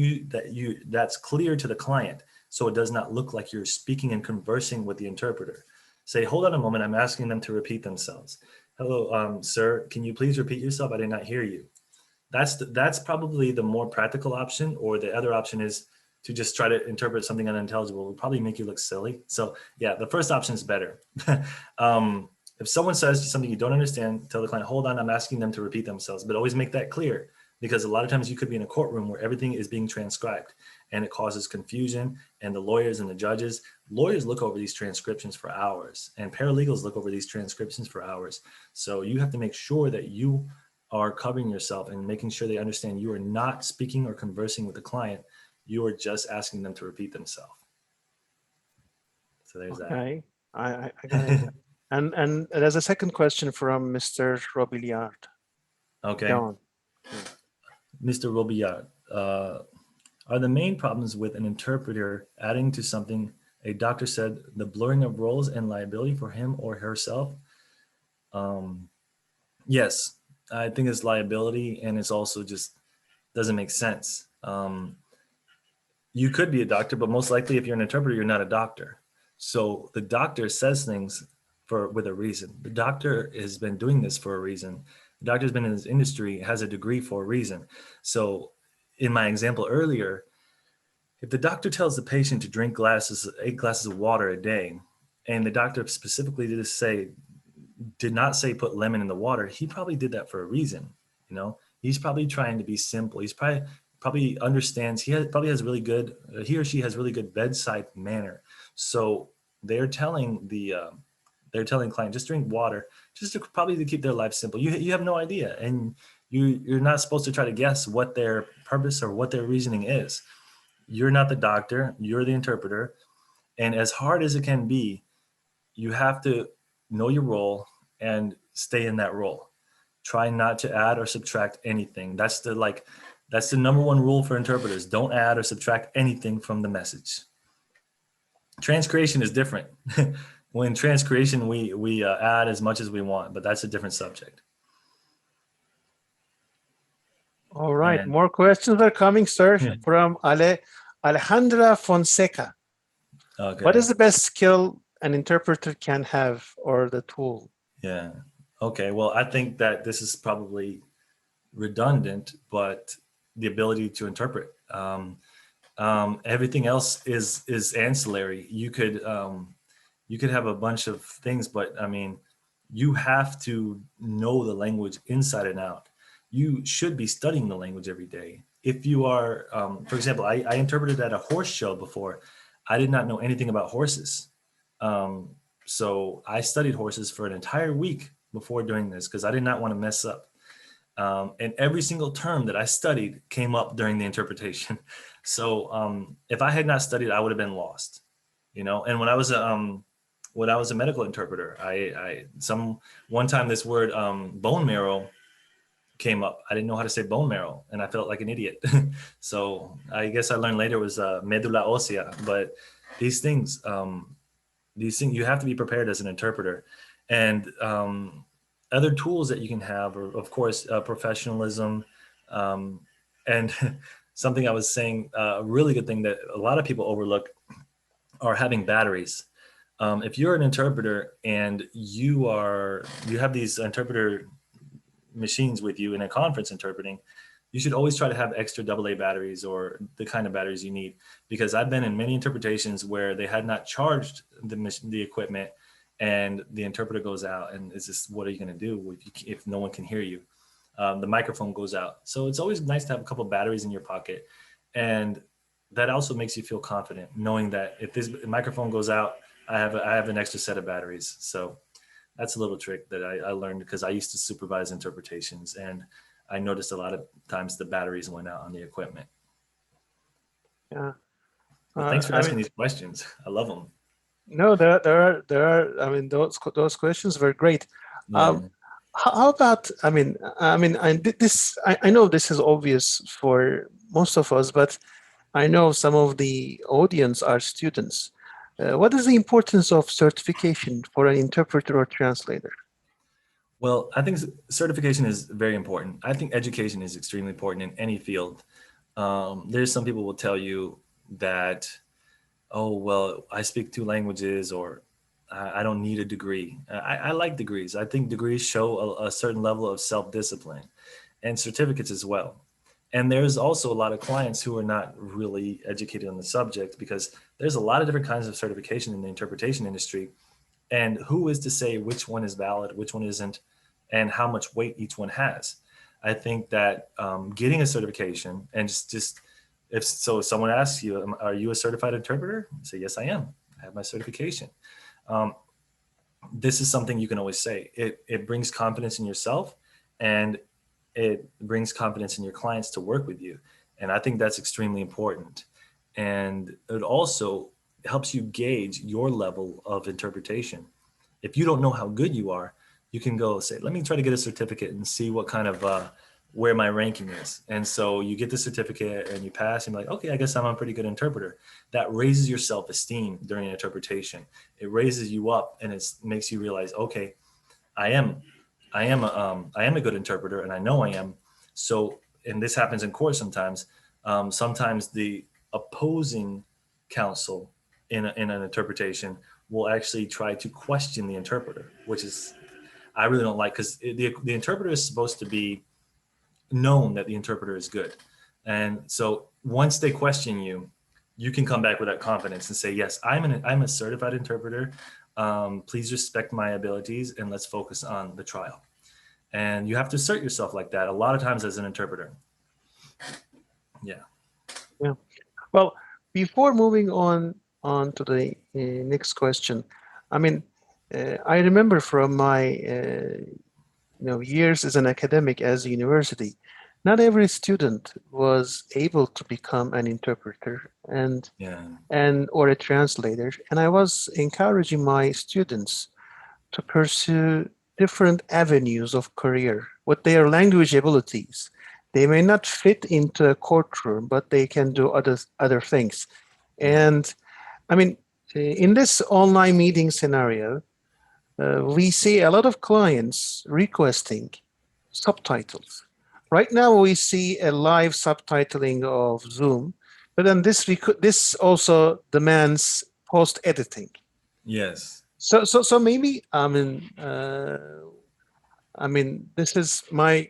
that's clear to the client, so it does not look like you're speaking and conversing with the interpreter. Say, hold on a moment, I'm asking them to repeat themselves. Hello, sir, can you please repeat yourself? I did not hear you. That's probably the more practical option, or the other option is to just try to interpret something unintelligible. It will probably make you look silly. So yeah, the first option is better. If someone says something you don't understand, tell the client, hold on, I'm asking them to repeat themselves, but always make that clear, because a lot of times you could be in a courtroom where everything is being transcribed and it causes confusion, and the lawyers and the lawyers look over these transcriptions for hours, and paralegals look over these transcriptions for hours. So you have to make sure that you are covering yourself and making sure they understand you are not speaking or conversing with the client. You are just asking them to repeat themselves. So there's Okay, I got it. And there's a second question from Mr. Robiliard. that. Okay. Go on. Mr. Robillard, are the main problems with an interpreter adding to something a doctor said the blurring of roles and liability for him or herself? Yes, I think it's liability, and it's also just doesn't make sense. You could be a doctor, but most likely if you're an interpreter, you're not a doctor. So the doctor says things with a reason. The doctor has been doing this for a reason. The doctor's been in this industry, has a degree for a reason. So in my example earlier, if the doctor tells the patient to drink 8 glasses of water a day, and the doctor specifically did not say put lemon in the water, he probably did that for a reason. He's probably trying to be simple. He's probably understands. Probably has really good. He or she has really good bedside manner. So they're telling client, just drink water, just to keep their life simple. You have no idea, and you're not supposed to try to guess what their purpose or what their reasoning is. You're not the doctor. You're the interpreter, and as hard as it can be, you have to know your role and stay in that role. Try not to add or subtract anything. That's the number one rule for interpreters. Don't add or subtract anything from the message. Transcreation is different. When transcreation, we add as much as we want, but that's a different subject. All right, more questions are coming, sir, from Alejandra Fonseca. Okay. What is the best skill an interpreter can have, or the tool? Yeah. Okay. Well, I think that this is probably redundant, but the ability to interpret. Everything else is ancillary. You could have a bunch of things, but I mean, you have to know the language inside and out. You should be studying the language every day. If you are, for example, I interpreted at a horse show before. I did not know anything about horses. So I studied horses for an entire week before doing this, because I did not want to mess up. And every single term that I studied came up during the interpretation. So if I had not studied, I would have been lost, And when I was a medical interpreter, one time this word bone marrow came up. I didn't know how to say bone marrow, and I felt like an idiot. So I guess I learned later it was medulla ossea. But these things you have to be prepared as an interpreter. And other tools that you can have are, of course, professionalism, and something I was saying, a really good thing that a lot of people overlook are having batteries. If you're an interpreter and you have these interpreter machines with you in a conference interpreting, you should always try to have extra AA batteries, or the kind of batteries you need, because I've been in many interpretations where they had not charged the equipment, and the interpreter goes out, and it's just, what are you going to do if no one can hear you? The microphone goes out. So it's always nice to have a couple of batteries in your pocket, and that also makes you feel confident knowing that if this microphone goes out, I have an extra set of batteries. So that's a little trick that I learned, because I used to supervise interpretations, and I noticed a lot of times the batteries went out on the equipment. Yeah. Well, thanks for asking these questions. I love them. No, there are. I mean, those questions were great. Yeah. How about? I know this is obvious for most of us, but I know some of the audience are students. What is the importance of certification for an interpreter or translator? Well, I think certification is very important. I think education is extremely important in any field. There's some people will tell you that, oh, well, I speak two languages, or I don't need a degree. I like degrees. I think degrees show a certain level of self-discipline, and certificates as well. And there's also a lot of clients who are not really educated on the subject, because there's a lot of different kinds of certification in the interpretation industry. And who is to say which one is valid, which one isn't, and how much weight each one has? I think that getting a certification, and just if so, if someone asks you, "Are you a certified interpreter?" You say, "Yes, I am. I have my certification." Um, this is something you can always say. It brings confidence in yourself, and it brings confidence in your clients to work with you. And I think that's extremely important. And it also helps you gauge your level of interpretation. If you don't know how good you are, you can go say, let me try to get a certificate and see what kind of where my ranking is. And so you get the certificate and you pass and you're like, okay, I guess I'm a pretty good interpreter. That raises your self-esteem during an interpretation. It raises you up, and it makes you realize, okay, I am, I am a good interpreter, and I know I am. So, and this happens in court sometimes. Sometimes the opposing counsel in an interpretation will actually try to question the interpreter, which is I really don't like, because the interpreter is supposed to be known that the interpreter is good. And so once they question you, you can come back with that confidence and say, yes, I'm a certified interpreter. Please respect my abilities, and let's focus on the trial. And you have to assert yourself like that a lot of times as an interpreter. Yeah. Yeah. Well, before moving on to the next question, I mean, I remember from my years as an academic as a university, not every student was able to become an interpreter Yeah. and or a translator, and I was encouraging my students to pursue different avenues of career with their language abilities. They may not fit into a courtroom, but they can do other things. Yeah. And I mean, in this online meeting scenario, we see a lot of clients requesting subtitles. Right now, we see a live subtitling of Zoom, but then this also demands post editing. Yes. So maybe I mean this is my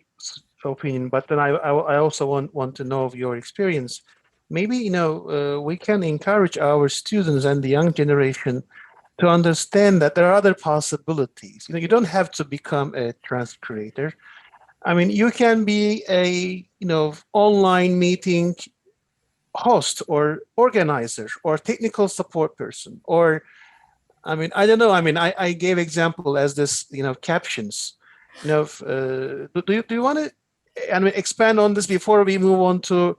opinion, but then I also want to know of your experience. Maybe we can encourage our students and the young generation to understand that there are other possibilities. You don't have to become a trans creator. I mean, you can be a online meeting host or organizer or technical support person, or I mean, I don't know. I mean, I gave example as this, captions. Do you want to, I mean, expand on this before we move on to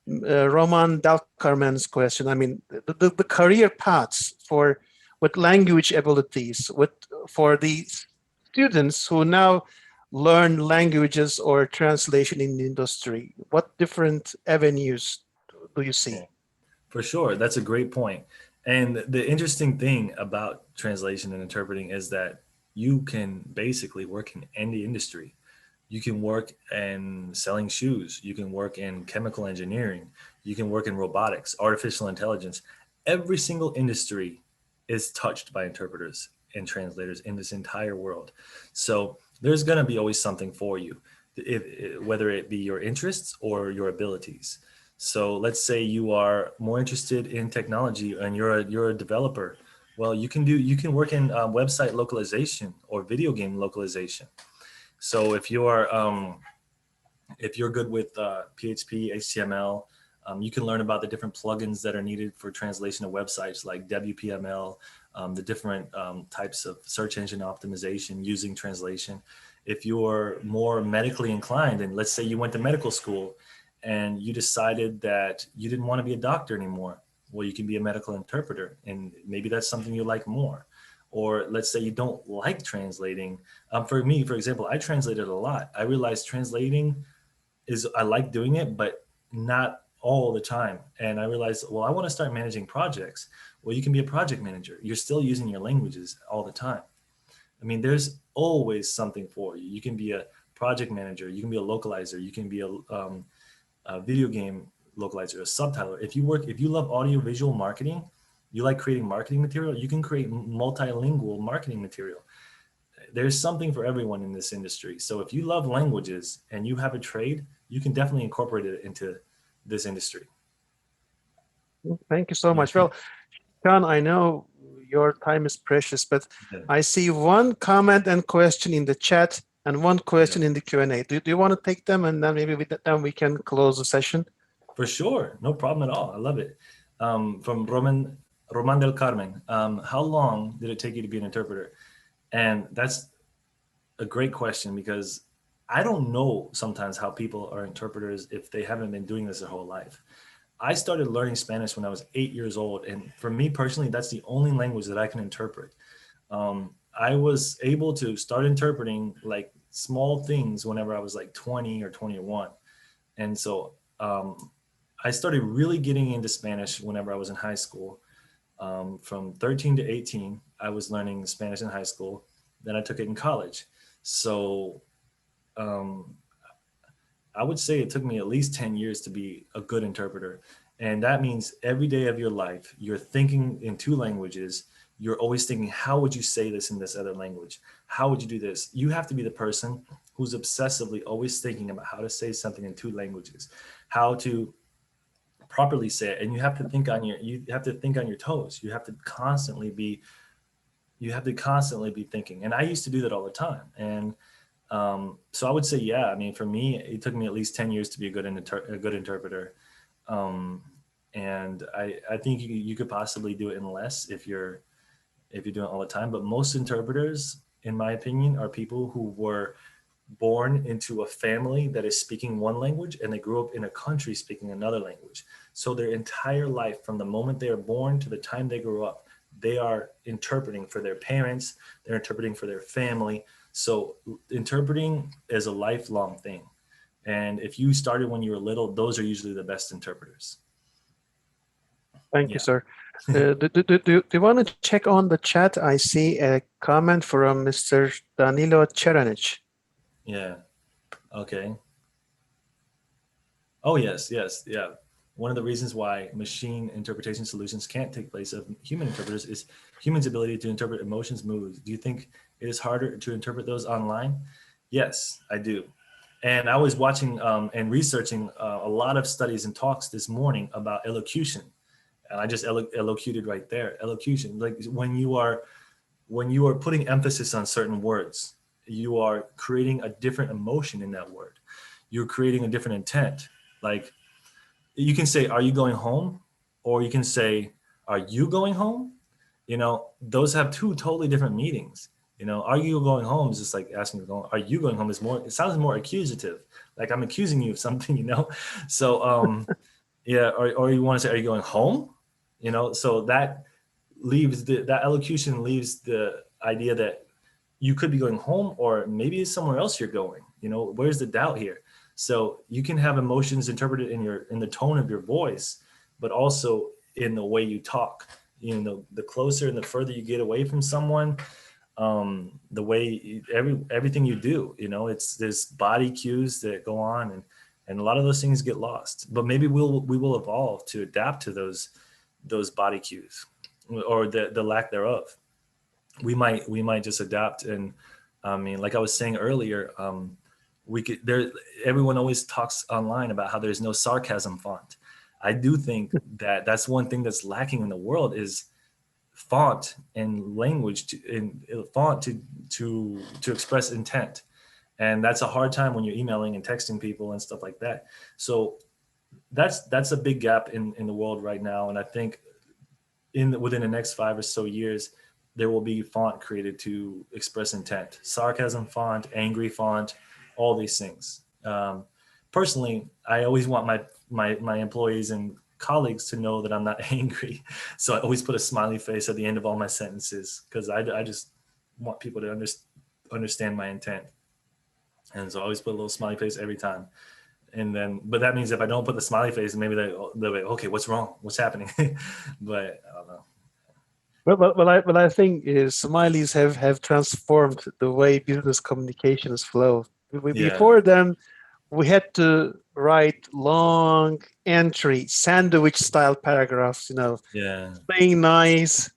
Roman Dalkarman's question? I mean, the career paths for with language abilities, with for the students who now learn languages or translation in the industry. What different avenues do you see? Yeah. For sure. That's a great point. And the interesting thing about translation and interpreting is that you can basically work in any industry. You can work in selling shoes. You can work in chemical engineering. You can work in robotics, artificial intelligence. Every single industry is touched by interpreters and translators in this entire world. So there's going to be always something for you, whether it be your interests or your abilities. So let's say you are more interested in technology and you're a developer. Well, you can work in website localization or video game localization. So if you're good with PHP, HTML, you can learn about the different plugins that are needed for translation of websites like WPML, the different types of search engine optimization using translation. If you're more medically inclined, and let's say you went to medical school and you decided that you didn't want to be a doctor anymore, well, you can be a medical interpreter, and maybe that's something you like more. Or let's say you don't like translating. For me, for example, I translated a lot. I realized translating is I like doing it, but not all the time. And I realized, well, I want to start managing projects. Well, you can be a project manager. You're still using your languages all the time. I mean, there's always something for you. You can be a project manager, you can be a localizer, you can be a video game localizer, a subtitler. If you love audio visual marketing, you like creating marketing material, you can create multilingual marketing material. There's something for everyone in this industry. So if you love languages and you have a trade, you can definitely incorporate it into this industry. Thank you so Yeah. much. Well, John, I know your time is precious, but Yeah. I see one comment and question in the chat and one Yeah. question in the Q&A. Do you want to take them, and then maybe then we can close the session? For sure. No problem at all. I love it. From Roman del Carmen. How long did it take you to be an interpreter? And that's a great question, because I don't know sometimes how people are interpreters if they haven't been doing this their whole life. I started learning Spanish when I was 8 years old. And for me personally, that's the only language that I can interpret. I was able to start interpreting like small things whenever I was like 20 or 21. And so I started really getting into Spanish whenever I was in high school. From 13 to 18, I was learning Spanish in high school. Then I took it in college. So um, I would say it took me at least 10 years to be a good interpreter. And that means every day of your life, you're thinking in two languages. You're always thinking, how would you say this in this other language? How would you do this? You have to be the person who's obsessively always thinking about how to say something in two languages, how to properly say it. And you have to think on your toes. You have to constantly be thinking. And I used to do that all the time. And so I would say, yeah, I mean, for me, it took me at least 10 years to be a good interpreter. Um, and I think you could possibly do it in less if you're doing it all the time. But most interpreters, in my opinion, are people who were born into a family that is speaking one language and they grew up in a country speaking another language. So their entire life, from the moment they are born to the time they grow up, they are interpreting for their parents, they're interpreting for their family. So interpreting is a lifelong thing. And if you started when you were little, those are usually the best interpreters. Thank you, Yeah. sir. Do you want to check on the chat? I see a comment from Mr. Danilo Cheranic. Yeah. Okay. Oh, yes, yes, yeah. One of the reasons why machine interpretation solutions can't take place of human interpreters is humans' ability to interpret emotions, moods. Do you think it is harder to interpret those online? Yes, I do. And I was watching and researching a lot of studies and talks this morning about elocution. And I just elocuted right there. Elocution, like when you are putting emphasis on certain words, you are creating a different emotion in that word. You're creating a different intent. Like you can say, "Are you going home?" Or you can say, "Are you going home?" Those have two totally different meanings. "Are you going home?" is just like asking you going. "Are you going home?" is more. It sounds more accusative, like I'm accusing you of something. So yeah, or you want to say, "Are you going home?" So that that elocution leaves the idea that you could be going home, or maybe it's somewhere else you're going. Where's the doubt here? So you can have emotions interpreted in the tone of your voice, but also in the way you talk. The closer and the further you get away from someone, the way everything you do, there's body cues that go on, and a lot of those things get lost. But maybe we will evolve to adapt to those body cues, or the lack thereof. We might just adapt. And I mean, like I was saying earlier, we could there everyone always talks online about how there's no sarcasm font. I do think that that's one thing that's lacking in the world is font and language font to express intent. And that's a hard time when you're emailing and texting people and stuff like that. So that's a big gap in the world right now. And I think within the next 5 or so years, there will be font created to express intent, sarcasm font, angry font, all these things. Personally, I always want my employees and colleagues to know that I'm not angry. So I always put a smiley face at the end of all my sentences, because I just want people to understand my intent. And so I always put a little smiley face every time. And then, but that means if I don't put the smiley face, maybe they'll be, okay, what's wrong? What's happening? But I don't know. Well, I think smileys have transformed the way business communications flow. Yeah, Before then, we had to write long entry, sandwich style paragraphs, yeah, playing nice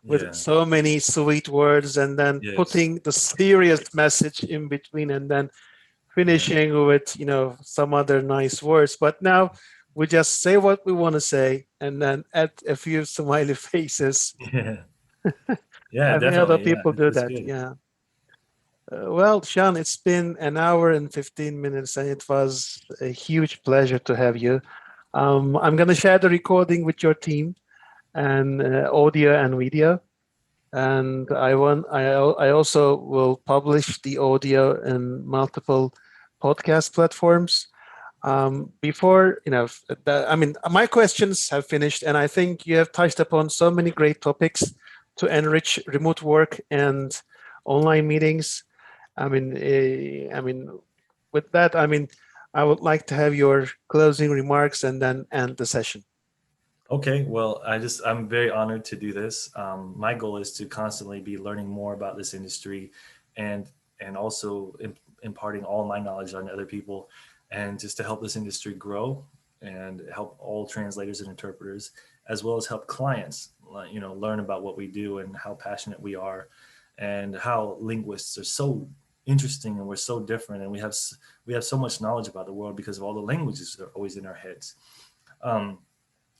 with yeah, so many sweet words and then yes, putting the serious message in between and then yeah, finishing with, some other nice words. But now we just say what we want to say and then add a few smiley faces. yeah, yeah, I think other definitely. Yeah, people do it's that. good. Yeah. Well, Sean, it's been an hour and 15 minutes, and it was a huge pleasure to have you. I'm going to share the recording with your team and audio and video. And I also will publish the audio in multiple podcast platforms. Before, I mean, my questions have finished, and I think you have touched upon so many great topics to enrich remote work and online meetings. I mean, with that, I would like to have your closing remarks and then end the session. Okay, well, I'm very honored to do this. My goal is to constantly be learning more about this industry, and also imparting all my knowledge on other people, and just to help this industry grow and help all translators and interpreters, as well as help clients, learn about what we do and how passionate we are, and how linguists are so interesting and we're so different, and we have so much knowledge about the world because of all the languages that are always in our heads. Um,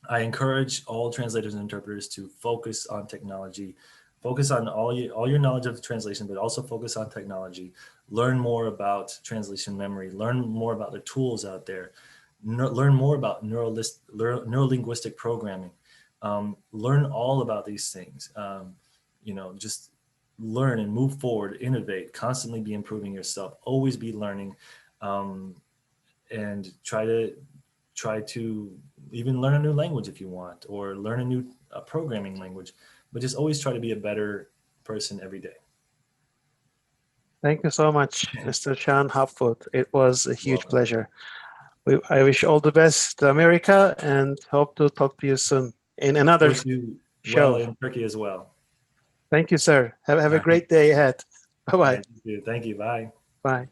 I encourage all translators and interpreters to focus on technology, focus on all your knowledge of the translation, but also focus on technology. Learn more about translation memory. Learn more about the tools out there. Learn more about neurolinguistic programming. Learn all about these things. Just learn and move forward, innovate, constantly be improving yourself. Always be learning, um, and try to even learn a new language if you want, or learn a new programming language, but just always try to be a better person every day. Thank you so much, Mr. Sean Hopwood. It was a You're huge welcome. pleasure. I wish all the best to America and hope to talk to you soon in another Wish you well show. in Turkey as well. Thank you, sir. Have All a right. great day ahead. All Bye-bye. right. Thank you. Thank you. Bye. Bye.